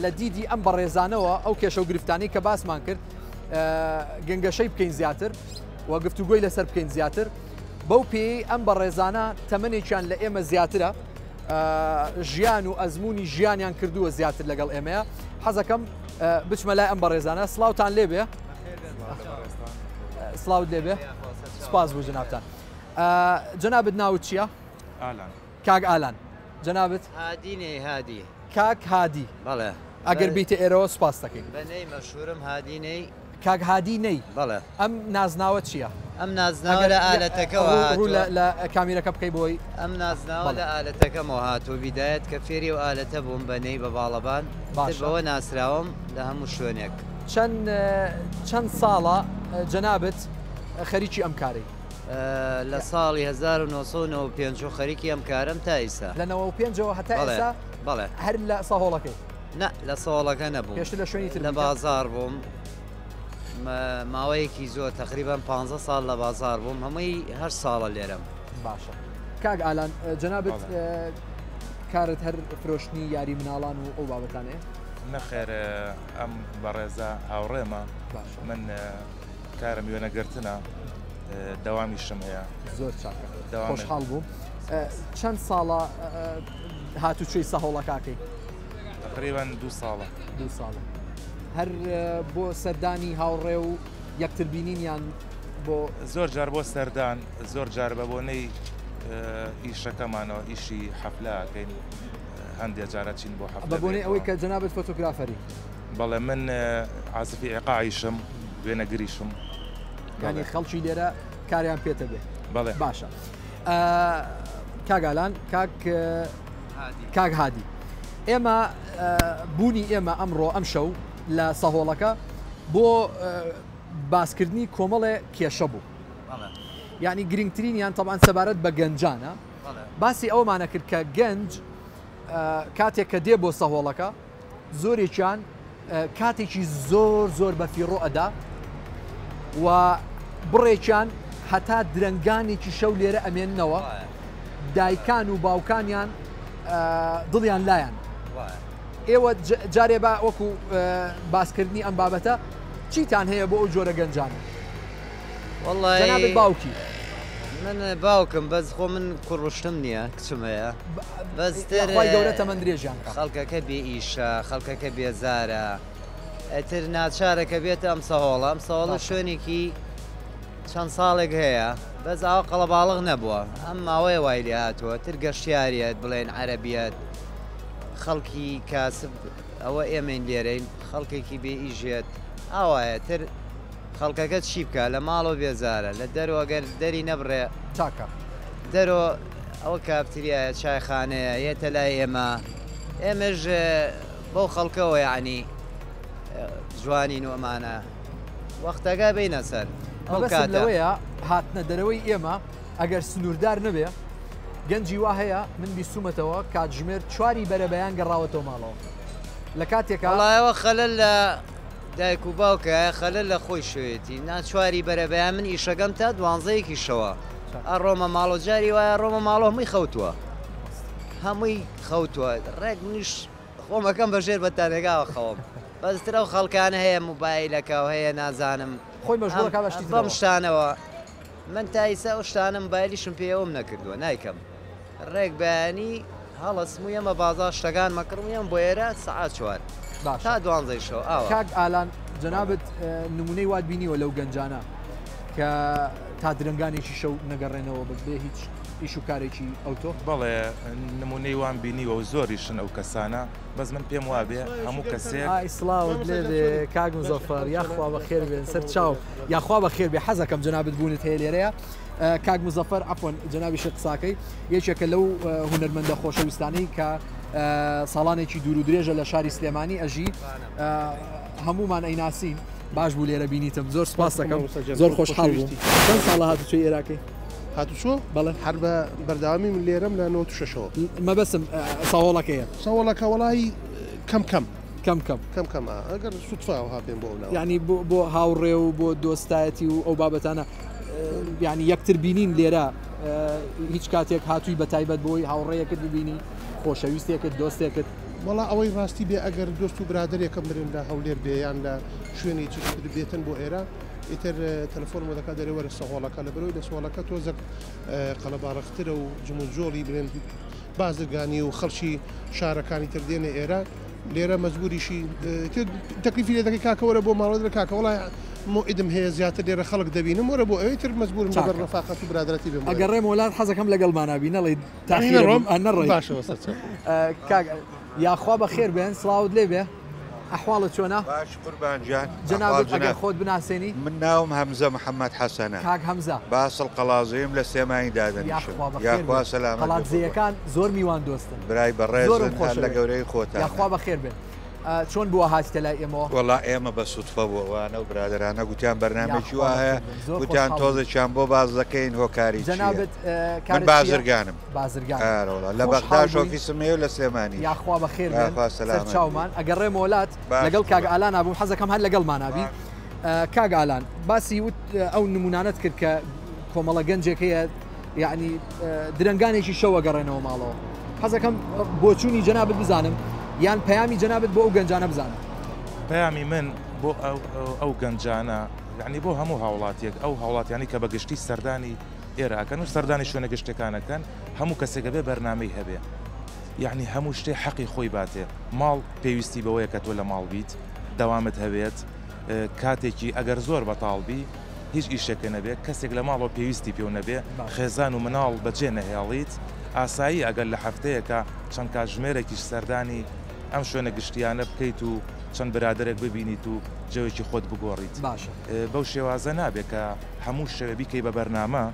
لە دیدی ئەم بەڕێزانەوە ئەو کێشە و گرفتانەی کە باسمان کرد گەنگەشەی بکەین زیاتر و گفتوگۆی لەسەر بکەین زیاتر بەو پێی ئەم بەڕێزانە تەمەنێکیان لە ئێمە زیاترە ژیان و ئەزمموی ژیانیان کردووە زیاتر لەگەڵ ئێمەیە حەزەکەم بچمە لای ئەم بەڕێزانە سلااوان لێبێ سلااوت لێبێ سپاس بوو جنابتان جەنابەت ناوت چییە؟ کاک ئالان جەنابەت هادینێ هادی کاک هادی بەڵێ ئەگەر بیتە ئێرەوە سپاس دەکەین بەنەی مەشهورم هادینەی کاک هادی نەی بەڵێ ئەم نازناوە چییە؟ ئەم نازناوە لە ئالەتەکەەوە لە کامیرەکە بکەی بۆی ئەم نازناوە لە ئالەتەکەمەوە هاتوو بیدایەت کە فێری و ئالەتە بووم بەنەی بە باڵەبان بەوە ناسراوم لە هەموو شوێنێک چەند ساڵە جەنابەت خەریکی ئەم کارەی لە ساڵی 1995 خەریکی ئەم کارم تا ئیسا لە 95ەوە هەتا ئێستا بەڵێ هەر لە سەهۆڵەکەی نە لە ساڵەکە نەبوو پێشتر لە شوێنی تر لە بازار بووم ماوەیەکی زۆر تقریبان 15 ساڵ لە بازار بووم هەمووی هەر ساڵە لێرەم باشە کاک ئالان جەنابەت کارت هەر فرۆشتنی یاری مناڵان و ئەو بابەتانەیە نەخێر ئەم بەڕێزە هاوڕێمە من کارم وێنەگرتنە دەوامیشم هەیە زۆر چاکە خۆشحاڵ بووم چەند ساڵە هاتوچۆی سەهۆڵەکەکەی تقریبان 2 ساڵە 2 ساڵە هەر بۆ سەردانی هاوڕێ و یەکتربینینیان بۆ زۆر جار بۆ سەردان زۆر جار بە بۆنەی ئیشەکەمانەوە ئیشی حەفلاکەین هەندێک جارە چین بۆ حەفلە بە بۆنەی ئەوەی کە جەنابەت فۆتۆگرافەری بەڵێ من عازفی عێقاعیشم وێنەگریشم ینی خەڵکی لێرە کاریان پێتە بێ بەڵێ باشە کاگالان کاک هادی ئێمە بوونی ئێمە ئەمڕۆ ئەم شەو لە سەهۆڵەکە بۆ باسکردنی کۆمەڵێ کێشە بوو یعنی گرنگترینیان تەبان سەبارەت بە گەنجانە باسی ئەومانە کرد کە گەنج کاتێک کە دێ بۆ سەهۆڵەکە زۆرێکیان کاتێکی زۆر بە فیڕۆ ئەدا و بڕێکیان هەتا درنگانێکی شەو لێرە ئەمێننەوە دایکان و باوکانیان دڵیان لایەن ئێوە جارێ بە وەکو باسکردنی ئەم بابەتە چیتان هەیە بۆ ئەو جۆرە گەنجانە؟ وەڵی باوکی من باوکم بەس خۆ من کوڕشتم نییە کچم هەیە بەستەخوای گەورە تەمەند درێژیان خەڵکەکە بێ ئیشە خەڵکەکە بێزارە ئەتر ناچارەکە بێتە ئەم سەهۆڵە ئەم سەهۆڵە شوێنێکی چەند ساڵێک هەیە بەس ئاوا قەڵەباڵغ نەبووە ئەم ماوەیە وای لێ هاتووە تر گەشتیاریەت بڵێن عەرەبیەت خەڵکی کاسب ئەوە ئێمەین لێرەین خەڵکێکی بێ ئیژێت ئاوایە تر خەڵکەکە چی بکە لە ماڵەوە بێزارە لە دەروەگەر دەری نەبڕێ چاکە دەرۆ ئەوە کاپتریایە چایخانەیە یێتە لای ئێمەش بەو خەڵکەوە یعنی جوانین و ئەمانە وەختەکە بینە سەر لەوەیە هاتنە دەرەوەی ئێمە ئەگەر سنووردار نەبێ گەنجی وا هەیە من بیستومەتەوە کاتژمێر 4 بەرەبەیان گەڕاوەتەوە ماڵەوە لە کاتێکە وڵایەوە خەلەل لە دایک و باوکە خەلە لە خۆی شوێتی ناچواری بەرەبەیان من ئیشەکەم تا 12یەکی شەوە ئەڕۆمە ماڵۆ جاری وایە ڕۆمە ماڵۆ هەمووی خەوتووە هەمووی خەوتووە ڕێک منیش خۆمەکەم بەژێر بەتانێگاوە خەوم بەسترە و خەڵکانە هەیە موبایلەکە و هەیە نازانم خۆی مەشغوڵەکە بەشتی بەم شتانەوە من تایسا ئەو شتانە موبایلیشم پێوەم نەکردووە نایکەم ڕێک بەیانی هەڵەسموو ئەمە بازار شتەکان مەکڕمیم بۆ ئێرە سەعات 4 تا 12 شەو ئاوە کاک ئالان جەنابەت نمونەی وات بینیوە لەو گەنجانە کە تا درنگانێکی شەو نەگەڕێنەوە بێ هیچ ئیش و کارێکی ئەوتۆ بەڵێ نمونەی وان بینیوە و زۆریشن ئەو کەسانە بەس من پێم وابێ هەموو کەسێک ئیسلااوت لێ کاک مزەفەر یاخوا بە خێر بێن سەر چاو یاخوا بە خێر بێ حەزەکەم جەنابەت بوونت هەیە لێرەیە کاک مزەفەر عەفوەن جەنابی شێخ قساکەی یەکێکە لەو هونەرمەندە خۆشەویستانەی کە ساڵانێکی دوور و درێژە لە شاری سلێمانی ئەژی هەمومان ئەیناسین باش بوو لێرە بینیتم زۆر سپاس دەکەم زۆر خۆشحاڵ بووم چەند ساڵە هاتوچۆی عێراقی هاتوچۆ بەڵێ هەر بە بەرداوامی من لێرەم لە 96ەوە مەبەسم ساوەڵەکەیە ساوەڵەکە وەڵی کەم کەم ئەگەر سوتفاوە هاپێن بۆ ئەو ینی بۆ هاوڕێ و بۆ دۆستایەتی و ئەو بابەتانە ینی یەکتر بینین لێرە هیچ کاتێک هاتووی بە تایبەت بۆی هاوڕێیەکت ببینی خۆشەویستێکت دۆستێکت وڵا ئەوەی ڕاستی بێ ئەگەر دۆست و برادێکم برن لە هەولێر بێیان لە شوێنی چشتر بێتن بۆ ئێرە ئیتر تەلەفۆنمە دەکات دەرێوەرە سەهۆڵەکە لە بەرەوەی لە سوالەکە تۆزە قەلەباڕەخترە و جموجۆڵی برێن بازرگانی و خەڵکی شارەکانی تر دێنە ئێرە لێرە مەجبوریشی تەکلیفی لێ دەکەی کاکەوەرە بۆ ماڵۆ کاکە وڵای موعدم هەیە زیاتر لێرە خەڵک دەبینم وەرە بۆ ئەوەی تر مەجبورم لەبەر ڕەفاقەت و برادرەتی بێم ئەگەڕێم وڵات حەزەکەم لەگەڵمانابی نەڵێ نەڕێ باشەوە سەر یاخوا بە خێر بێن سڵاوت لێ بێ ئەحواڵت چۆنە باش قوربانجان جەنابەت ئەگەر خۆت بناسێنی من ناوم هەمزە محەممەد حەسەنە کاک هەمزە باسڵ قەڵازیم لە سێمایی دادەنیشم یاخوا سەلامەت قەڵاتزیەکان زۆر میوان دۆستن برای بەڕێزن لە گەورەی خۆتان یاخوا بە خێر بێن چۆن بووە هاتیتە لای ئێمەوە وەڵا ئێمە بە سوتفە بووەوانە و برادرانە گوتیان بەرنامێکی وا هەیە گوتیان تۆزێکیان بۆ باز دەکەین هۆکاری جەنابەت من بازرگانم بازرگان لە بەغداش ئۆفیسمەیە و لە سلێمانی یاخوا بە خێر بێن سەر چاومان ئەگەڕێم وڵات لەگەڵ کاگ ئالان نابووم حەزەکەم هەر لەگەڵمانابی کاگ ئالان باسی وت ئەو نمونانت کرد کە کۆمەڵە گەنجێک هەیە یعنی درنگانێکی شەوە گەڕێنەوە ماڵەوە حەزەکەم بۆچوونی جەنابەت بزانم یان پەیامی جەنابەت بۆ ئەو گەنجانە بزانم پەیامی من بۆ ئەو گەنجانە یعنی بۆ هەموو هاوڵاتیەک ئەو هاوڵاتیانی کە بە گشتی سەردانی ئێراکەن و سەردانی شوێنە گشتەکانەکەن هەموو کەسێکە بێ بەرنامەی هەبێ یعنی هەموو شتێ حەقی خۆی باتێ ماڵ پێویستی بەوەیە کە تۆ لە ماڵ بیت دەوامت هەبێت کاتێکی ئەگەر زۆر بەتاڵبی هیچ ئیشەکە نەبێت کەسێک لە ماڵەوە پێویستی پێو نەبێ خێزان و مناڵ بەجێ نەهێڵیت ئاسایی ئەگەر لە هەفتەیەکە چەند کاتژمێرێکیش سەردانی ئەم شوێنە گشتیانە بکەیت و چەند برادێک ببینیت و جەوێکی خۆت بگۆڕیت باشە بەو شێوازە نابێت کە هەموو شەوە بیکەی بە بەرنامە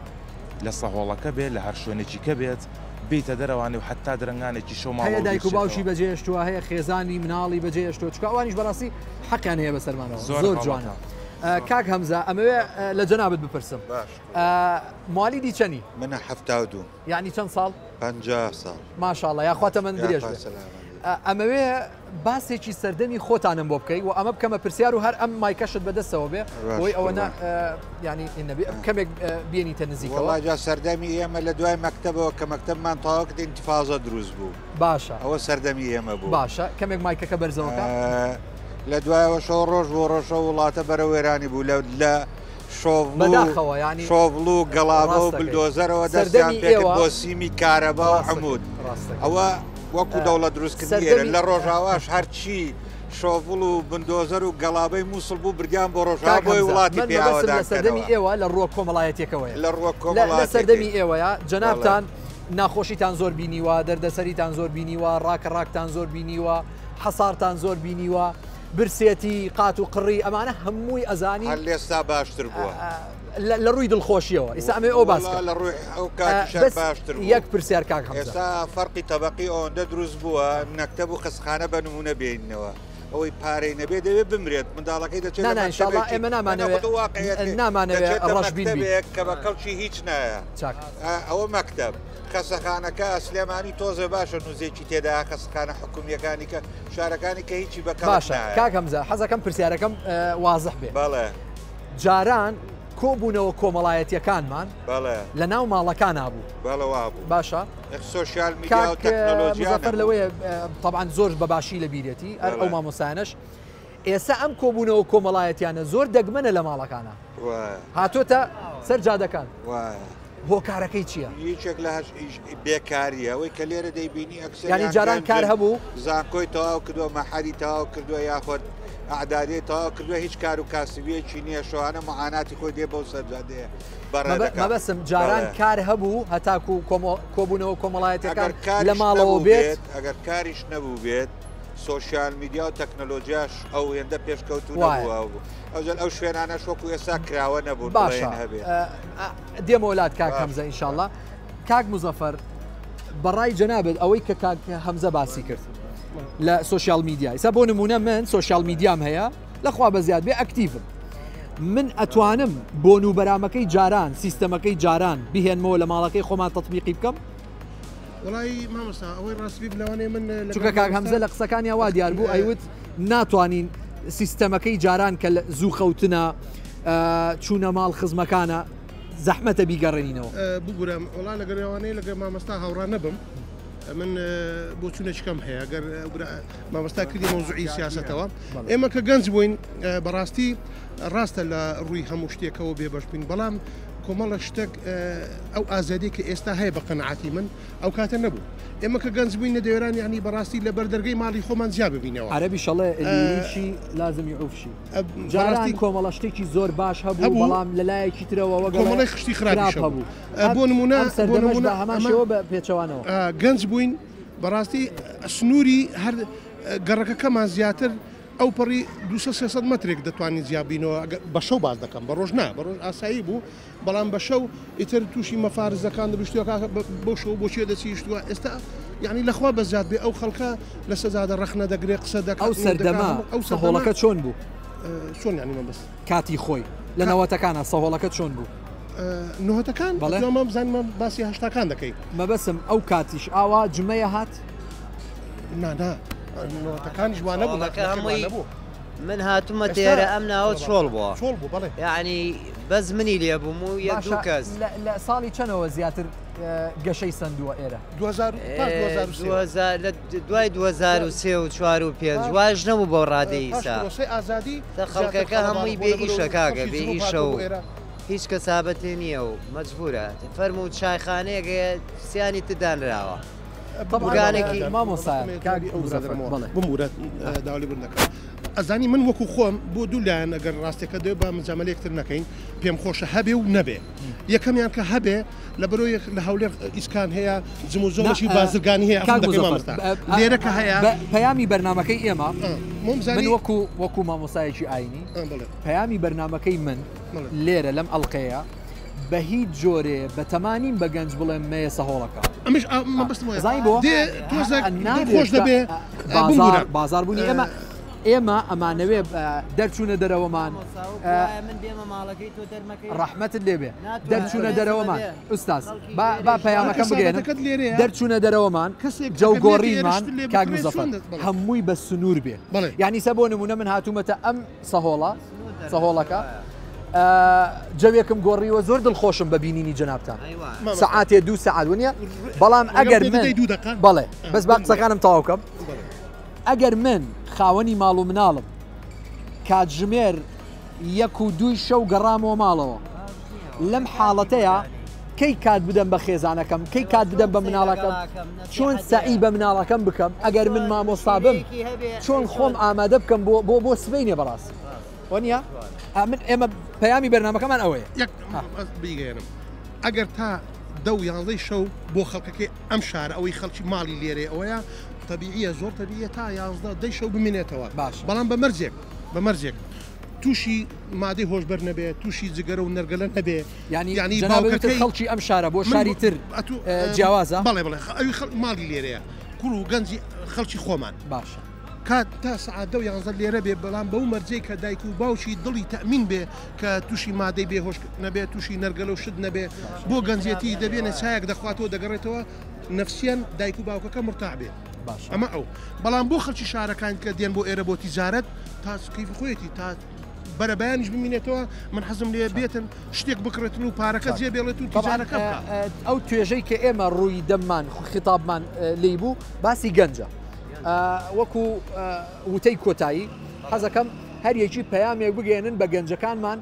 لە سەهۆڵەکە بێت لە هەر شوێنێکی کە بێت بیتە دەرەوانێ و حتا درنگانێکی شۆماڵ هەیە دایک و باوشی بەجێشتووە هەیە خێزانی مناڵی بەجێشتوە چکە ئەوانیش بەڕاستی حەقیان هەیە بەسەرمانەوە زۆر جوانە کاک هەمزە ئەمەوێ لە جەنابەت بپرسم مالی دیچەنی منە 72 یعنی چەند ساڵ 50 ساڵ ماشاءڵڵه یاخواتە من درێژ ئەمەوێ باسێکی سەردەمی خۆتانم بۆ بکەیت و ئەمە بکەمە پرسیار و هەر ئەم مایکەشت بەدەستەوە بێ بۆی ئەوەنە ینی کەمێک بێنیتە نزیکەوە جا سەردەمی ئێمە لە دوای مەکتەبەوە کە مەکتەبمان تاواکت ئینتیفازە دروست بوو باشە ئەوە سەردەمی ئێمە بوو باشە کەمێک مایکەکە بەرزەوەکە لە دوایەوە شەو ڕۆژ بۆ ڕۆژە وڵاتە بەرە وێرانی بوو لە بەداخەوە ینی شۆڤڵ و گەڵابە و بلدۆزەرەوە دەستیان پێکرد بۆ سیمی کارەبا و عەمود ئەوە وەکو دەوڵەت دروستکردنیێرە لە ڕۆژاواش هەرچی شۆڤڵ و بندۆزەر و گەڵابەی مووسڵ بوو بردیان بۆ ڕۆژاوا بۆی وڵاتی پیاوەدان سەردەمی ئێوە لە ڕووە کۆمەڵایەتێکەوەیە لە ڕووە کۆمەڵایەتێک لە سەردەمی ئێوەیە جەنابتان ناخۆشیتان زۆر بینیوە دەردەسەریتان زۆر بینیوە ڕاکەڕاکتان زۆر بینیوە حەسارتان زۆر بینیوە برسێتی قات و قڕی ئەمانە هەمووی ئەزانی هەر لێستا باشتر بووە لە ڕووی دڵخۆشیەوە ئێستا ئەمێ ئەو باس لە ڕووی ئەو کاتیشە باشتر بوو یەک پرسیار کاک هەمزە ئێستا فەرقی تەبەقی ئەوەندە دروست بووە مەکتەب و قسخانە بە نمونە بێننەوە ئەوەی پارەی نەبێ دەوێت بمرێت منداڵەکەی دەچێت ئینشاءڵڵا ئێمە نامانەوێت ڕەشبین کە بە کەڵکی هیچ نایە ئەوە مەکتەب خەسەخانەکە سلێمانی تۆزە باشە نووزێکی تێدا خەسەخانە حکومیەکانی کە شارەکانی کە هیچی بەکە باشە کاکەمزە حەزەکەم پرسیارەکەم وازح بێ بەڵێ جاران کۆبوونەوە کۆمەڵایەتیەکانمان لە ناو ماڵەکان نبوو بەڵەوابوو باشە سوۆسیال میدیا و تەکنۆلۆژیا لەوەیە طبعاً زۆر بەباشی لە بیرەتی ئەو مامۆسانش ئێستا ئەم کۆبوونەوە کۆمەڵایەتیانە زۆر دەگمەنە لە ماڵەکانە هاتۆتە سەر جادەکان هۆکارەکەی چییە؟ هیچێک لە بێکاریە ئەوەی کە لێرە دەیبینی ئەکسەر ینی جاران کار هەبوو زانکۆی تەواو کردووە مەحەری تەواو کردووە یاخۆت ئەعدادی تەواو کردووە هیچ کار و کاسبیەکی نییە شەوانە معاناتی خۆی دێ بەو سەرجادەیە مەبەسم جاران کار هەبوو هەتاکو کۆبوونەوە کۆمەڵایەتەکان لە ماڵەوە بێت ئەگەر کاریش نەبوو بێت سوۆسیال میدیا و تەکنۆلۆژیاش ئەو هێندە پێشکەوتو نەبووە بوو ئەوجل ئەو شوێنانە شۆک و ئێستا کراوە نەبوون باشە دێمە وڵات کاک هەمزە ئینشاءڵڵا کاک مزەفەر بەڕای جەنابێت ئەوەی کە کاک هەمزە باسی کرد لە سوۆسیال میدیا ئێستا بۆ نمونە من سوۆسیال میدیام هەیە لەخوا بە زیاد بێ ئەکتیڤم من ئەتوانم بۆ نوبەرامەکەی جاران سیستەمەکەی جاران بهێنمەوە لە ماڵەکەی خۆمان تەطبیقی بکەم وڵی مامۆستا ئەوەی ڕاستبی لەوانەیە من چونکە کاک هەمزە لە قسەکانی وا دیار بوو ئەیوت ناتوانین سیستەمەکەی جاران کە زوو خەوتنە چوونە ماڵ خزمەکانە زەحمەتە بیگەڕێنینەوە بگورم وڵا لەگەڕێوانەیە لەگە مامۆستا هاوڕان نەبم من بۆ چوونەچکەم هەیە گەر مامۆستا کردی مۆزوعی سیاسەتەوە ئێمە کە گەنج بووین بەڕاستی ڕاستە لە ڕووی هەموو شتێکەوە بێبەش بووین بەڵام کۆمەڵە شتێک ئەو ئازادی کە ئێستا هەیە بە قەنەعاتی من ئەو کاتە نەبوو ئێمە کە گەنج بووینە دەوێران یعنی بەڕاستی لە بەردەرگەی ماڵی خۆمان زیاد ببینەوە عەرەبی شەڵێ ئەلیشی لازمی عوفشی جاران کۆمەڵە شتێکی زۆر باش هەبوو بەڵام لەلایەکی ترەوە وەگەڵ کۆمەڵی خشتی خراپی هەبوو بۆ نمونە هەماشەوە بە پێچەوانەوە گەنج بووین بەڕاستی سنووری هەر گەڕەکەکەمان زیاتر ئەو پەڕی 200 مترێک دەتوانین زیابینەوە بە شەو باز دەکەم بە ڕۆژ نا بە ڕۆژ ئاسایی بوو بەڵام بە شەو ئیتر تووشی مەفارزەکان دەبشتووە بۆ شەو بۆچێ دەچیشتووە ئێستا یعنی لەخوا بەزیاد بێ ئەو خەڵکە لە سەزادە ڕەخنە دەگرێ قسە دەکات ئەو سەردەما ئەو سەهۆڵەکە چۆن بوو چۆن یعنی من بەس کاتی خۆی لە نەوەتەکانە سەهۆڵەکە چۆن بوو نهۆتەکان بەڵێمە بزانمە باسی هەشتاکان دەکەیت مەبەسم ئەو کاتیش ئاوا جمەیە هات نانا نهۆتەکانی جوانە بوو من هاتومە تێرە ئەم ناوە چۆڵ بووە چۆڵ بوو بەڵێ یعنی بەس منی لێ بووم و یەک دوو کەس لە ساڵی چەندەوە زیاتر گەشەی سندووە ئێرە دوای 2003 و 4 و 5 واژ نەبوو بۆ ڕادەی ئیسا ئازادی خەڵکەکە هەمووی بێ ئیشە کاگە بێ ئیشە و هیچ کەسابەت لێ نییە و مەجبورە فەرموو چایخانەیەگە سیانی تدانراوە بگانێکی مامۆسا بمورە داوای بردەکە ئەزانی من وەکو خۆم بۆ دوولایەن ئەگەر ڕاستێکە دێ بە مجاملەیەکتر نەکەین پێم خۆشە هەبێ و نەبێ یەکەمیان کە هەبێ لە بەرۆی لە هەولێر ئیسکان هەیە زموزۆشی بازرگانی هەیە لێرە کە هەیە پەیامی بەرنمەکەی ئێمە من وەکو مامۆسایەکی ئاینی پەیامی بەرنمەکەی من لێرە لەم ئەڵلقەیە بە هیچ جۆرێ بە تەمانین بە گەنج بڵێم مەیە سەهۆڵەکە زای بۆ خۆش دەبێ بازار بوونی ئێمە ئەمانەوێ دەرچوونە دەرەوەمان ڕەحمەتت لێبێ دەرچوونە دەرەوەمان ئوستاز با پەیامەکەم بگێنم دەرچوونە دەرەوەمان جەوگۆڕینمان کاک مزەفەر هەمووی بە سنوور بێ یعنی سە بۆ نمونە من هاتوومەتە ئەم سەهۆڵەکە جەوێکم گۆڕیوە زۆر دڵخۆشم بە بینینی جەنابتان سەعاتێ 2 سەعات وانە بەڵام ئەگەر بەڵێ بەس با قسەکانم تەواوکەم ئەگەر من خاوەنی ماڵ و مناڵم کاتژمێر 1 و 2 شەو گەڕامەوە ماڵەوە لەم حاڵەتەیە کەی کات بدەم بە خێزانەکەم کەی کات بدەم بە مناڵەکەم چۆن سەعی بە مناڵەکەم بکەم ئەگەر من مامۆستا بم چۆن خۆم ئامادە بکەم بۆ سبەینێ بەڕاست وانە من ئێمە پەیامی بەرنمەکەمان ئەوەیە بیگەێنم ئەگەر تا 11 شەو بۆ خەڵکەکەی ئەم شارە ئەوەی خەڵکی ماڵی لێرێ ئەوەیە طبیعیە زۆر طبیعیە تا 11 شەو بمێنێتەوە باش بەڵام بە مەرجێک تووشی مادەی هۆشبەر نەبێت تووشی جگەرە و نەرگەلە نەبێ ینی باوکەکەی خەڵکی ئەم شارە بۆ شاری تر جیاوازە بەڵێ ئەوی ماڵی لێرەیە کوڕ و گەنجی خەڵکی خۆمان باشە کات تا سعات دە یانزە لێرە بێ بەڵام بەو مەرجەی کە دایک و باوکی دڵی تەمین بێ کە تووشی مادەی بێهۆش نەبێت تووشی نەرگەلە و شت نەبێ بۆ گەنجێتی دەبێنە چایەک دەخواتەوە دەگەڕێتەوە نفسیان دایک و باوکەکە مرتاح بێ ئەمە ئەو بەڵام بۆ خەڵکی شارەکان کە دێن بۆ ئێرە بۆ تیجارەت تا کەیف خۆیەتی تا بەرەبیانیش ببینێتەوە من حەزم لێ بێتن شتێک بکڕێتن و پارەکە جێ بێڵێت و تیجارەکە ئەو توێژەی کە ئێمە ڕووی دەممان خیتابمان لی بوو باسی گەنجە وەکو وتەی کۆتایی حەزەکەم هەریەکی پەیامێک بگەێنن بە گەنجەکانمان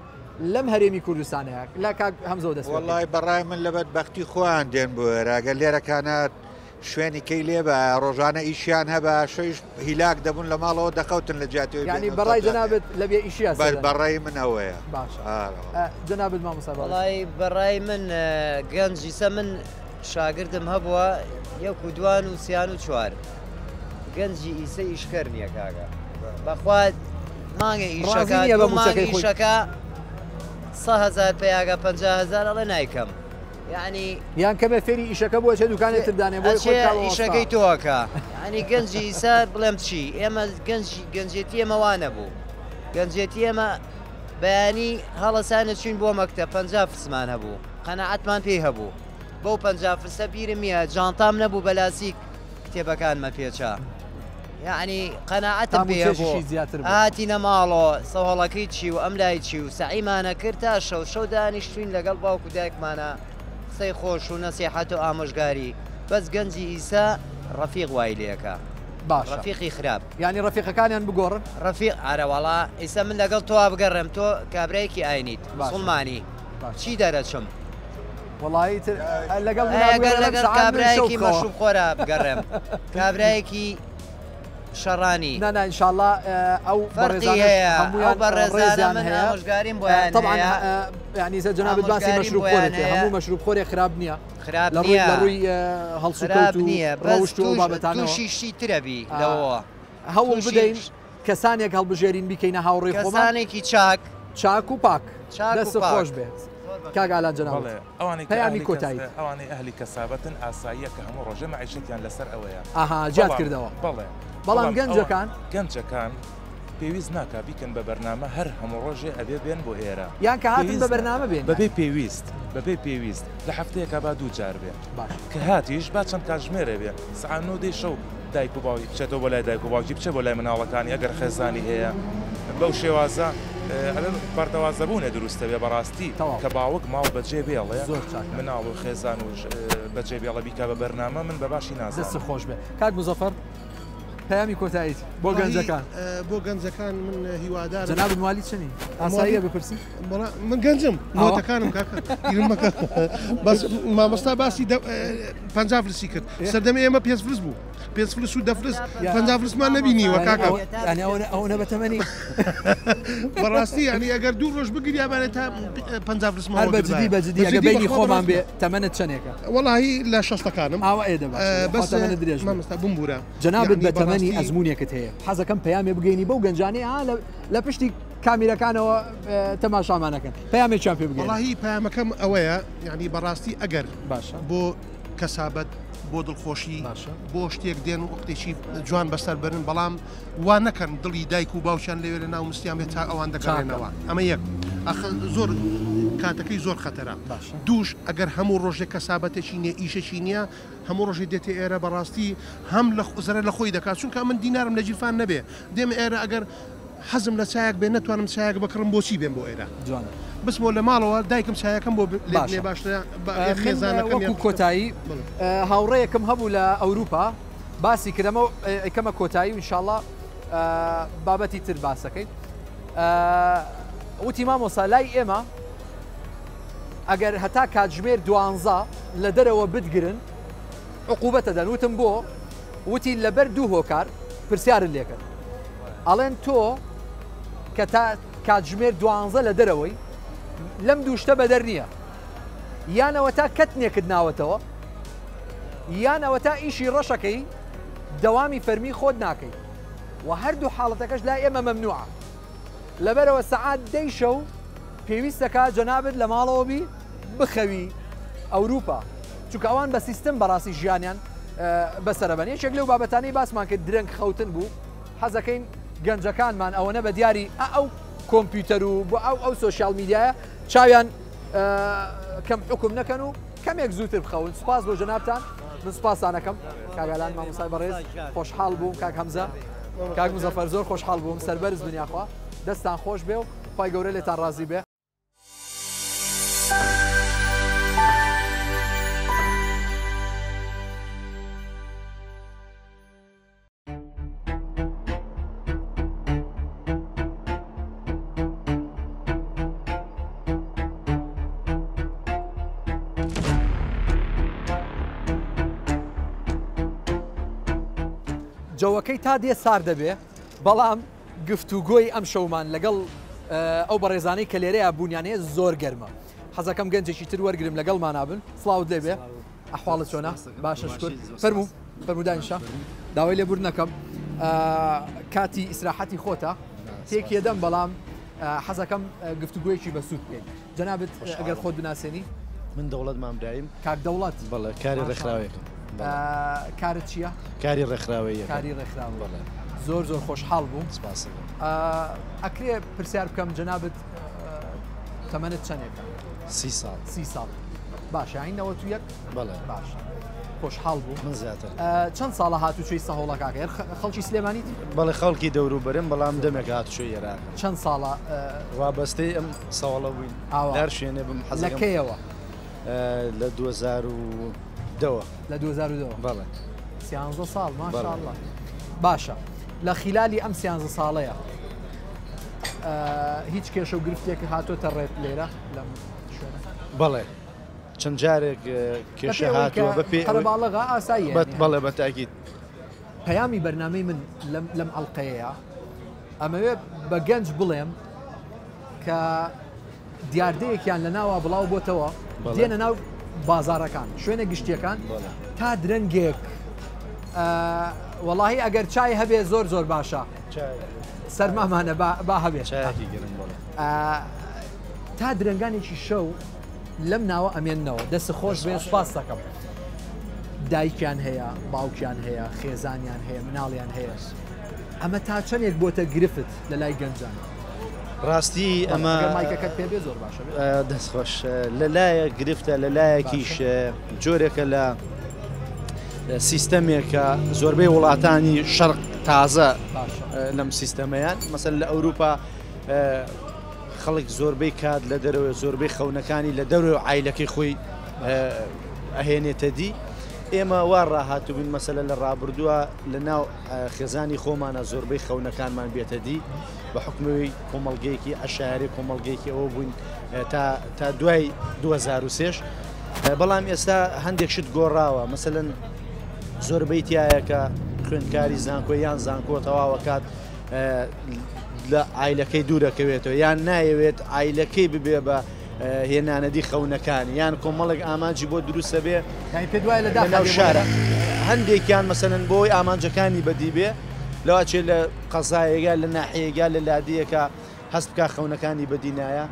لەم هەرێمی کوردستانەیە لا کاک هەمزە دەست وڵای بەڕای من لە بەدبەختی خۆیان دێن بۆ ێراگە لێرەکانات شوێنی کەی لێ بە ڕۆژانە ئیشیان هەبە شەیش هیلاک دەبوون لە ماڵەوە دەخەوتن لە جاتێ ینی بەڕای جەنابێت لەبێ ئیشیا بەڕای من ئەوەیە باشە جەنابێت مامۆستا وڵای بەڕای من گەنجیسە من شاگردم هەبووە یەک و دوان و سیان و چوار گەنجی ئیسە ئیشکەر نییە کاگە بەخوا مانگە ئیشەکە 100,000 پێیاگە 50,000 ئەڵێ نایکەم یعنی یان کەمە فێری ئیشەکە بۆ چێ دوکانێت دانێ بۆ ئیشەکەی تۆکە ینی گەنجی ئیسا بڵێم چی ئێمە گەنجێتی ئێمەوانە بوو گەنجێتی ئێمە بەیانی هەڵەسانە چوین بۆ مەکتە 50 فرسمان هەبوو قەنەعەتمان پێی هەبوو بەو 50 فرسە بیرم نییە جانتام نەبوو بەلاسیک کتێبەکانمە پێچە یعنی قەنەعەتم پێ هەبوو هاتینە ماڵەوە سەهۆڵەکەی چی و ئەم لای چی و سەعیمانە کرد تا شەو دانیشتوین لەگەڵ باوکو دایکمانە قسەی خۆش و نەسیحەت و ئامۆژگاری بەس گەنجی ئیسا ڕەفیق وای لێەکە ڕەفیقی خراپ ینی ڕەفیقەکانیان بگۆڕن ڕەفیق ئارەوەڵا ئیسا من لەگەڵ تۆ بگەڕێم تۆ کابرایەکی ئاینیت سڵمانی چی دەرەچم وڵایی لەگەڵ کابرایەکی مەشروب خۆرە بگەڕێم کابرایەکی شەڕانی نانا ئینشاءڵڵا ئەو بەڕێزانە من ئامۆژگاریم بۆیان طبعا ینی جەنابەت باسی مەشروب خۆرێتێ هەموو مەشروب خۆرێ خراپ نییە خراپ نییە لە ڕووی هەڵسوکەوت و ڕەوشت و بابەتانەوە تووشیشتی ترەبی لەوە هەوڵ بدەین کەسانێک هەڵبژێرین بیکەینە هاوڕێی خۆمانێکی چاک و پاک دەست خۆش بێت کاگالان جەناب پەیامی کۆتایی ئەوانەی ئەهلی کەسابەتن ئاساییە کە هەموو ڕۆژە مەعیشەتیان لەسەر ئەوەیە ئاها جیات کردەوە بەڵام گەنجەکان پێویست ناکە بیکەن بە بەرنامە هەر هەموو ڕۆژێ ئەبێ بێن بۆ ئێرە یان کە هاتن بە بەرنامە بێن بەبێ پێویست لە هەفتەیەکە با دوو جار بێ کە هاتیش با چەند کاتژمێرە بێ سەعات 9 شەو دایک و باوی بچێتەوە بۆ لای دایک و باوکی بچێ بۆ لای مناڵەکانی ئەگەر خێزانی هەیە بەو شێوازە پارتەوازەبوونێ دروستە بێ بەڕاستی کە باوک ماڵ بەجێ بێڵێ مناڵ و خێزان و بەجێ بێڵە بیکا بە بەرنامە من بە باشی نازانم دەست خۆش بێ کاک مزەفەر پەیامی کۆتاییت بۆ گەنجەکان بۆ گەنجەکان من هیوادارم جەناب موالی چنی ئاساییە بپرسی من گەنجم نۆتەکانم کاکە ئیرمەکە بەس مامۆستا باسی 50 فرسی کرد سەردەمی ئێمە 5 فرس بوو 5 فرس و 10 فرس 50 فرسمان نەبینیوە کاکە ئەو نە بەتەمەنی بەڕاستی ینی ئەگەر دوو ڕۆژ بگیری یابانێت تا 50 فرسمان بەجددی ئەگە بینی خۆمان بێ تەمەنت چەندێکە وەڵاهی لە شەستەکانم ئاوە ئێدە بەس درێژ مامۆستا بمبورە جەنابەت بە تەمەنی ئەزمونێکت هەیە حەزەکەم پەیامێ بگەینی بەو گەنجانەی لە پشتی کامیرەکانەوە تەماشامانەکەن پەیامێکیان پێ بگەین وەڵاهی پەیامەکەم ئەوەیە یعنی بەڕاستی ئەگەر باشە بۆ کەسابەت بۆ دڵخۆشی بۆ شتێک دێن و وقتێکی جوان بەسەر برن بەڵام وا نەکەن دڵی دایک و باوشان لەوێ لە ناو مستیان بێت تا ئەوان دەگەڕێنەوە ئەمە یەک زۆر کاتەکەی زۆر خەتەرە دووش ئەگەر هەموو ڕۆژێک کەسابەتێکی نییە ئیشەشی نییە هەموو ڕۆژێ دێتێ ئێرە بەڕاستی هەم لە زەرە لە خۆی دەکات چونکە من دینارم لە جیرفان نەبێ دێمە ئێرە ئەگەر حەزم لە چایەک بێ نەتوانم چایەک بکڕم بۆچی بێن بۆ ئێرە بسمۆ لە ماڵەوە دایکم چایەکەم بۆ لێ باشترە خێزانەکەم کۆتایی هاوڕەیەکم هەبوو لە ئەوروپا باسی کردەمە ئەکەمە کۆتایی و ئینشاءڵڵا بابەتی تر باسەکەیت وتی مامۆستا لای ئێمە ئەگەر هەتا کاتژمێر 12 لە دەرەوە بتگرن عقوبەتە دەن وتم بۆ وتی لەبەر دوو هۆکار پرسیارن لێکرد ئەڵێن تۆ کە تا کاتژمێر 12 لە دەرەوەی لەم دووشتە بەدەر نییە یانەوە تا کەتنێکت ناوەتەوە یانەوە تا ئیشی ڕەشەکەی دەوامی فەرمی خۆت ناکەی و هەردوو حاڵەتەکەش لای ئێمە مەمنوعە لەبەرەوە سەعات 10 شەو پێویستەکە جەنابەت لە ماڵەوە بی بخەوی ئەوروپا چونکە ئەوان بە سیستم بەڕاستی ژیانیان بەسەرەبەن یەکێک لەو بابەتانەی باسمان کرد درەنگ خەوتن بوو حەزەکەین گەنجەکانمان ئەوەنە بە دیاری ئەو کۆمپیوتەر و بۆ ئەو سوۆسیال میدیایە چاویان کەم حکم نەکەن و کەمێک زووتر بخەون. سوپاس بۆ جەنابتان، من سوپاسانەکەم کاگالان مامۆستای بەڕێز خۆشحاڵ بووم، کاک هەمزە کاک مزەفەر زۆر خۆشحاڵ بووم، سەربەرز دنیاخوا دەستان خۆش بێ و خی گەورە لێتان ڕازی بێ. جەوەکەی تا دێ سار دەبێ، بەڵام گفتوگۆی ئەم شەومان لەگەڵ ئەو بەڕێزانەی کە لێرەیە بوونیانەیە زۆر گەرمە. حەزەکەم گەنجێکی تر وەرگرم لەگەڵمان نابن. سڵاوت لێ بێ، ئەحواڵت چۆنە؟ باشە شکر. فەرموو دانیشە داوای لێبور نەکەم. کاتی ئیسراحەتی خۆتە تێکی دەم، بەڵام حەزەکەم گفتوگویەکی بەسوود بکەین. جەنابەت ئەگەر خۆت بناسێنی. من دەوڵەت مامدایم. کاک دەوڵەت؟ بەڵێ کاری ڕێکخراوێکم. کارت چییە؟ کاری ڕێکخراوەیە. کاری ڕێکخراوە. زۆر خۆشحاڵ بووم. ئەکرێ پرسیار بکەم جەنابەت تەمەنت چەندێکە؟ 30 ساڵ. باشە ئاینەوە تو یەک؟ بەڵێ. باش خۆشحاڵ بوو. من زیاتر. چەند ساڵە هاتوچۆی سەهۆڵە کاکە؟ خەڵکی سلێمانیت؟ بەڵێ خەڵکی دەوروبەرم، بەڵام دەمێک هاتوچۆی عێراق. چەند ساڵە وابەستەی ئەم ساڵە بووین لار شوێنێ بم حەزەکەم. لەکەیەوە؟ لە 2002. لە 2002 بەڵێ. 13 ساڵ ماشاءالله. باشە لە خلالی ئەم 13 ساڵەیە هیچ کێشە و گرفتێکی هاتۆتە ڕێت لێرە لەم شوێنە؟ بەڵێ چەند جارێک کێشە هاتووە بە پێ قەرەباڵغا ئاساییە. بەڵێ بە تاکید. پەیامی بەرنامەی من لەم ئەڵقەیەیە ئەمەوێ بە گەنج بڵێم کە دیاردەیەکیان لە ناوە بڵاو بۆتەوە دێنە ناو بازارەکان شوێنە گشتیەکان تا درەنگێک وەڵاهی ئەگەر چای هەبێ زۆر باشە سەرمامانە با هەبێ تا درەنگانێکی شەو لەم ناوە ئەمێننەوە دەست خۆش بێ سوپاس دەکەم. دایکیان هەیە، باوکیان هەیە، خێزانیان هەیە، مناڵیان هەیە. ئەمە تا چەندێک بۆتە گرفت لە لای گەنجان؟ ڕاستی ئەمە مایکەکەت پێ بێ زۆر باشە دەستخۆش لەلایە گرفتە لەلایەکیش جۆرێکە لە سیستەمێکە زۆربەی وڵاتانی شەرق تازە لەم سیستەمەیان مەسەل لە ئەوروپا خەڵک زۆربەی کات لە دەرەوە زۆربەی خەونەکانی لە دەرەوە عیلەکەی خۆی ئەهێنێتە دی. ئێمە وا ڕاهاتوبووین مەسەلە لە ڕابردووە لە ناو خێزانی خۆمانە زۆربەی خەونەکانمان بێتە دی بە حکومەوەی کۆمەڵگەیەکی عەشایری کۆمەڵگەیەکی ئەوە بووین تا دوای 2003. بەڵام ئێستا هەندێک شت گۆڕاوە مەسەلەن زۆربەی تایەکە خوێندکاری زانکۆ یان زانکۆ تەواوە کات لە عیلەکەی دوورەکەوێتەوە یان نایەوێت عیلەکەی ببێ بە هێنانەدی خەونەکانی یان کۆمەڵێک ئامانجی بۆ دروستە بێ لەناو شارە هەندێکیان مەسەلەن بۆی ئامانجەکانی بەدی بێ لەوە چێ لە قەزایەگە لە ناحەیەگە لە لادیەکە هەست بکە خەونەکانی بەدینایە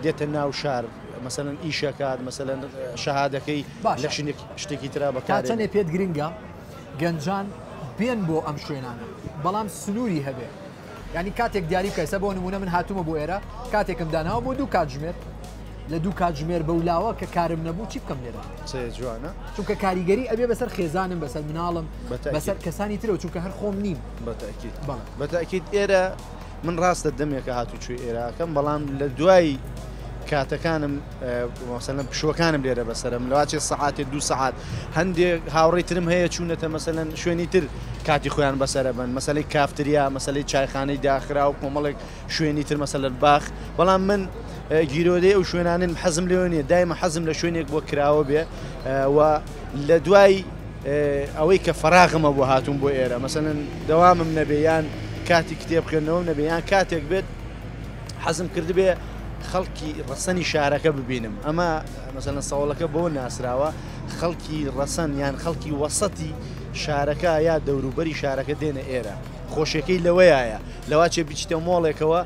دێتە ناو شار مەسەلەن ئیشەکات مەسەلەن شەهادەکەی لە شتێکی ترا بەکار چەندێ پێت گرنگە گەنجان بێن بۆ ئەم شوێنانە بەڵام سنووری هەبێ ینی کاتێک دیاری کەسە بۆ نمونە من هاتوومە بۆ ئێرە کاتێکم داناوە بۆ 2 کاتژمێر لە 2 کاتژمێر بەولاوە کە کارم نەبوو چی بکەم لێرە جوانە چونکە کاریگەری ئەبێ بەسەر خێزانم بەسەر مناڵم بەسەر کەسانی ترەوە چونکە هەر خۆم نیم بەتاکید ئێرە من ڕاستە دەمێکە هاتوچوی ئێراکەم بەڵام لە دوای کاتەکانم مەسەلەن پشوەکانم لێرە بەسەرم لەواچێ سەعاتێ 2 سەعات هەندێک هاوڕێی ترم هەیە چوونەتە مەسەلەن شوێنی تر کاتی خۆیان بەسەرە بن مەسەلەی کافتریا مەسەلەی چایخانەی داخرا و کۆمەڵێک شوێنی تر مەسەلەن باخ بەڵام من گیرۆدەی ئەو شوێنانن حەزم لێوە نیە دایمە حەزم لە شوێنێک بۆ کراوە بێ و لە دوای ئەوەی کە فەراغمە بۆ هاتوون بۆ ئێرە مەسەلەن دەوامم نەبێ یان کاتی کتێب خوێندنەوە نەبێ یان کاتێک بێت حەزم کرد بێ خەڵکی ڕەسەنی شارەکە ببینم ئەمە مەسەلەن سەوڵەکە بۆ ناسراوە خەڵکی ڕەسەن یان خەڵکی وەسەتی شارەکە یا دەوروبەری شارەکە دێنە ئێرە خۆشیەکەی لەوەیە لەوا چێ بچیتە مۆڵێکەوە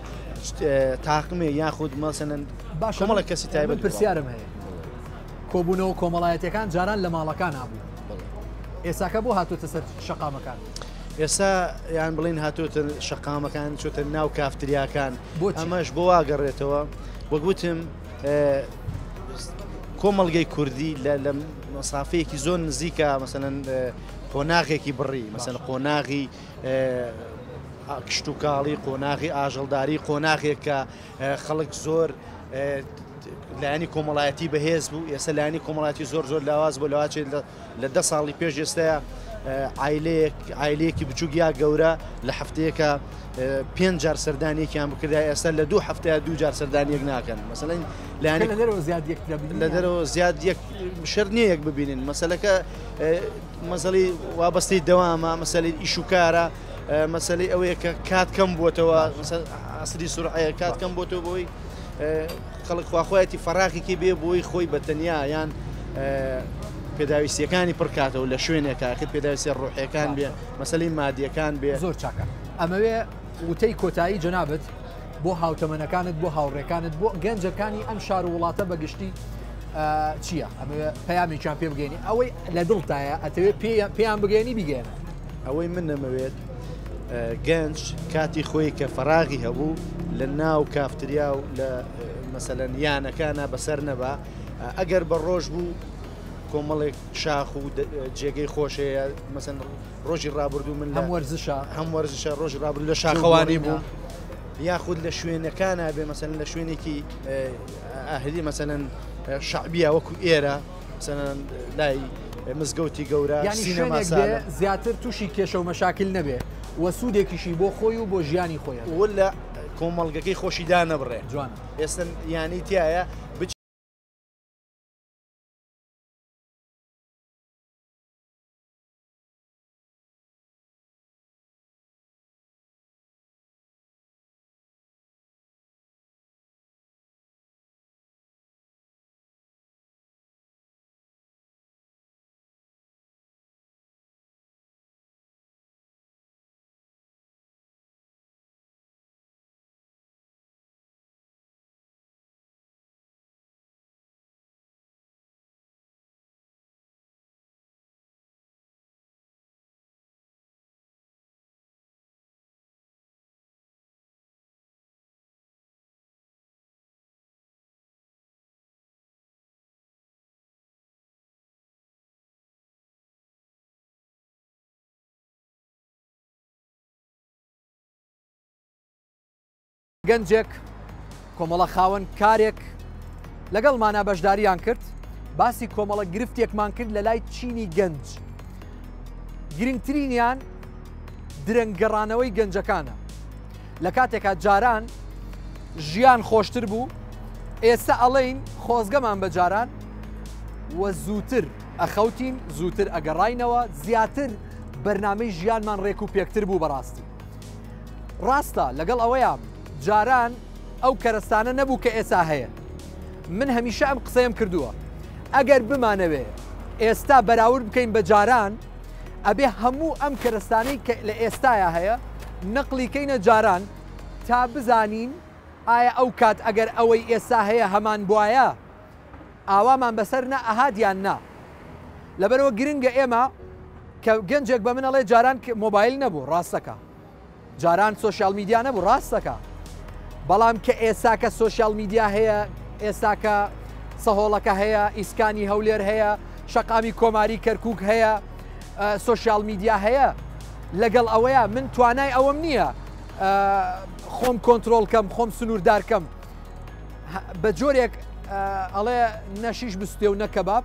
تاقمێ یاخود مەسەلەن کۆمەڵێک کەسی تایبەت پرسیارم هەیە کۆبوونەوە کۆمەڵایەتەکان جاران لە ماڵەکان هابوو ئێساکە بۆ هاتوۆتە سەر شەقامەکان ئێستا یان بڵین هاتوتە شەقامەکان چۆتە ناو کافتریاکان ئەمەش بۆ واگەڕێتەوە وەگوتم کۆمەڵگەی کوردی لە مەسافەیەکی زۆر نزیکە مەسەلەن قۆناغێکی بڕی مەسەن قۆناغی کشت و کاڵی قۆناغی ئاژەڵداری قۆناغێک کە خەڵک زۆر لایانی کۆمەڵایەتی بەهێز بوو ئێستا لایانی کۆمەڵاتی زۆر زۆر لاواز بۆ لەواچێت لە 10 ساڵی پێش ئێستاە عیلەیەکی بچووک یا گەورە لە هەفتەیەکە 5 جار سەردانیەکیان بکردا ئێستا لە 2 هەفتەیە 2 جار سەردانیەک ناکەن مەسەلەن لە دەرەوە زیاد یەک شەر نییە یەک ببینین مەسەلەکە مەسەڵی وابەستەی دەوامە مەسەلی ئیش و کارە مەسەلەی ئەوەیە کە کات کەم بووتەوە ئەسری سورعەیە کات کەم بۆتەوە بۆی خەڵک خواخۆیەتی فەراغێکی بێ بۆی خۆی بەتەنیا یان پێداویستیەکانی پڕکاتەوە لە شوێنێکە خت پێداویستی ڕۆحیەکان بێ مەسەلەی مادیەکان بێ زۆر چاکە ئەمەوێ وتەی کۆتایی جەنابەت بۆ هاوتەمەنەکانت بۆ هاوڕێکانت بۆ گەنجەکانی ئەم شار و وڵاتە بەگشتی چییە؟ ئەمەوێ پەیامێکیان پێ بگەێنی ئەوەی لە دڵتایە ئەتەوێت پێیان بگەێنی بگەێنە ئەوەی من نەمەوێت گەنج کاتی خۆی کە فەراغی هەبوو لە ناو کافتریا و لە مەسەلەن یانەکانە بەسەر نەبا ئەگەر بە ڕۆژ بوو کۆمەڵێک شاخ و جێگەی خۆشەیە مەسەن ڕۆژی ڕابردوو من هەم وەرزشە ڕۆژ ڕابردوو لە شاخەوانی بوو یاخود لە شوێنەکانە بێ مەسەن لە شوێنێکی ئاهلی مەسەن شعبیە وەکو ئێرە مەسەن لای مزگەوتی گەورە سینەما زیاتر تووشی کێشە و مەشاکل نەبێ وە سوودێکیشی بۆ خۆی و بۆ ژیانی خۆیان وە لە کۆمەڵگەکەی خۆشیدا نەبڕێ جوانە ئێستا یانی تایە گەنجێک کۆمەڵە خاوەن کارێک لەگەڵمانە بەشداریان کرد باسی کۆمەڵە گرفتێکمان کرد لە لای چینی گەنج گرنگترینیان درەنگەڕانەوەی گەنجەکانە لە کاتێکا جاران ژیان خۆشتر بوو ئێستا ئەڵێین خۆزگەمان بە جاران وە زووتر ئەخەوتین زووتر ئەگەڕاینەوە زیاتر بەرنامەی ژیانمان ڕێک و پێکتر بوو بەڕاستی ڕاستە لەگەڵ ئەوەیە جاران ئەو کەرەستانە نەبوو کە ئێستا هەیە من هەمیشە ئەم قسەیم کردووە ئەگەر بمانەوێ ئێستا بەراورد بکەین بە جاران ئەبێ هەموو ئەم کەرەستانەی کە لە ئێستاە هەیە نەقلیکەینە جاران تا بزانین ئایا ئەو کات ئەگەر ئەوەی ئێستا هەیە هەمان بواە ئاوامان بەسەر نە ئەهادیان نا لەبەرەوە گرنگە ئێمە کە گەنجێک بە منەڵێ جاران مۆبایل نەبوو ڕاستەکە جاران سوۆشیال میدیا نەبوو ڕاستەکە بەڵام کە ئێساکە سوۆشیال میدیا هەیە ئێستاکە سەهۆڵەکە هەیە ئیسکانی هەولێر هەیە شەقامی کۆماری کەرکک هەیە سوۆشیال میدیا هەیە لەگەڵ ئەوەیە من توانای ئەوەم نییە خۆم کۆنتترۆلکەم خۆم سنووردارکەم بە جۆرێک ئەڵێ نەشیش بستێ و نەکەباب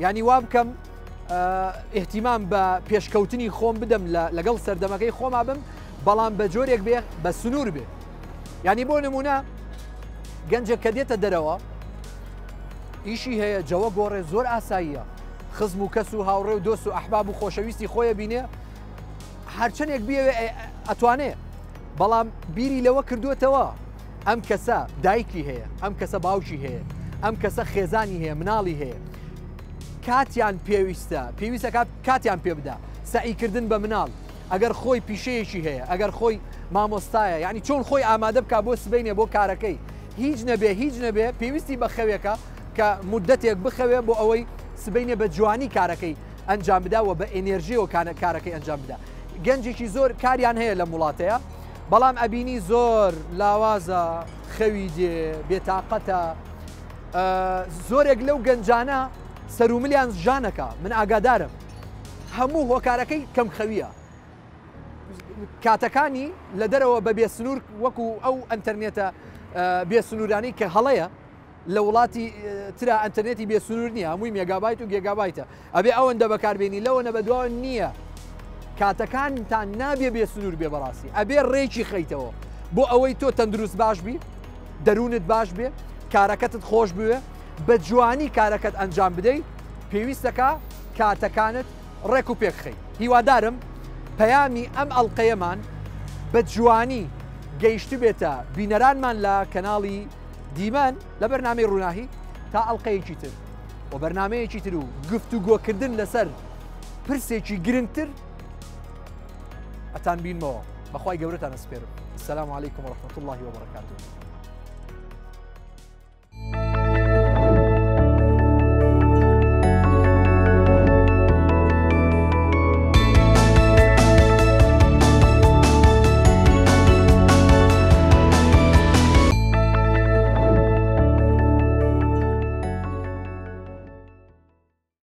ینی وا بکەم احتیمام بە پێشکەوتنی خۆم بدەم لەگەڵ سەردەمەکەی خۆما بم بەڵام بە جۆرێک بێ بە سنوور بێ ینی بۆ نمونە گەنجێک کە دێتە دەرەوە ئیشی هەیە جەوە گۆڕێ زۆر ئاساییە خزم و کەس و هاوڕێ و دۆست و ئەحباب و خۆشەویستی خۆیە بینێ هەرچەندێک بێوێ ئەتوانێ بەڵام بیری لەوە کردوێتەوە ئەم کەسە دایکی هەیە ئەم کەسە باوکی هەیە ئەم کەسە خێزانی هەیە مناڵی هەیە کاتیان پێویستە کاتیان پێ بدا سعیکردن بە مناڵ ئەگەر خۆی پیشەیەکی هەیە ئەگەر خۆی مامۆستایە یعنی چۆن خۆی ئامادە بکە بۆ سبەینێ بۆ کارەکەی هیچ نەبێ پێویستی بە خەوێکە کە مدەتێک بخەوێ بۆ ئەوەی سبەینێ بە جوانی کارەکەی ئەنجام بداوە بە ئێنێرژیەوە کارەکەی ئەنجام بدا گەنجێکی زۆر کاریان هەیە لە وڵاتەیە بەڵام ئەبینی زۆر لاوازە خەوی دێ بێتاقەتە زۆرێک لەو گەنجانە سەروملیان ژانەکە من ئاگادارم هەموو هۆکارەکەی کەم خەویە کاتەکانی لە دەرەوە بە بێسنوور وەکو ئەو ئەنتەرنێتە بێسنوورانی کە هەڵەیە لە وڵاتی ترا ئەنتەرنێتی بێسنوور نییە هەمووی مێگابایت و گێگابایتە ئەبێ ئەوەندە بەکاربێنی لەوەنە بەدواوە نییە کاتەکانتان نابێ بێسنوور بێ بەڕاستی ئەبێ ڕێکی خەیتەوە بۆ ئەوەی تۆ تەندروست باش بی دەروونت باش بێ کارەکەتت خۆش بوێ بە جوانی کارەکەت ئەنجام بدەیت پێویستەکە کاتەکانت ڕێک و پێکخەی هیوادارم پەیامی ئەم ئەڵلقەیەمان بە جوانی گەیشت بێتە بینەرانمان لە کەناڵی دیمان لە بەرنامەی ڕووناهی تا ئەڵلقەیەکی تر و بەرنمەیەکی تر و گفتوگۆکردن لەسەر پرسێکی گرنگتر ئەتان بینمەوە بەخوای گەورەتان ئەسپێرم السلام عليكم ورحمة الله وبركاته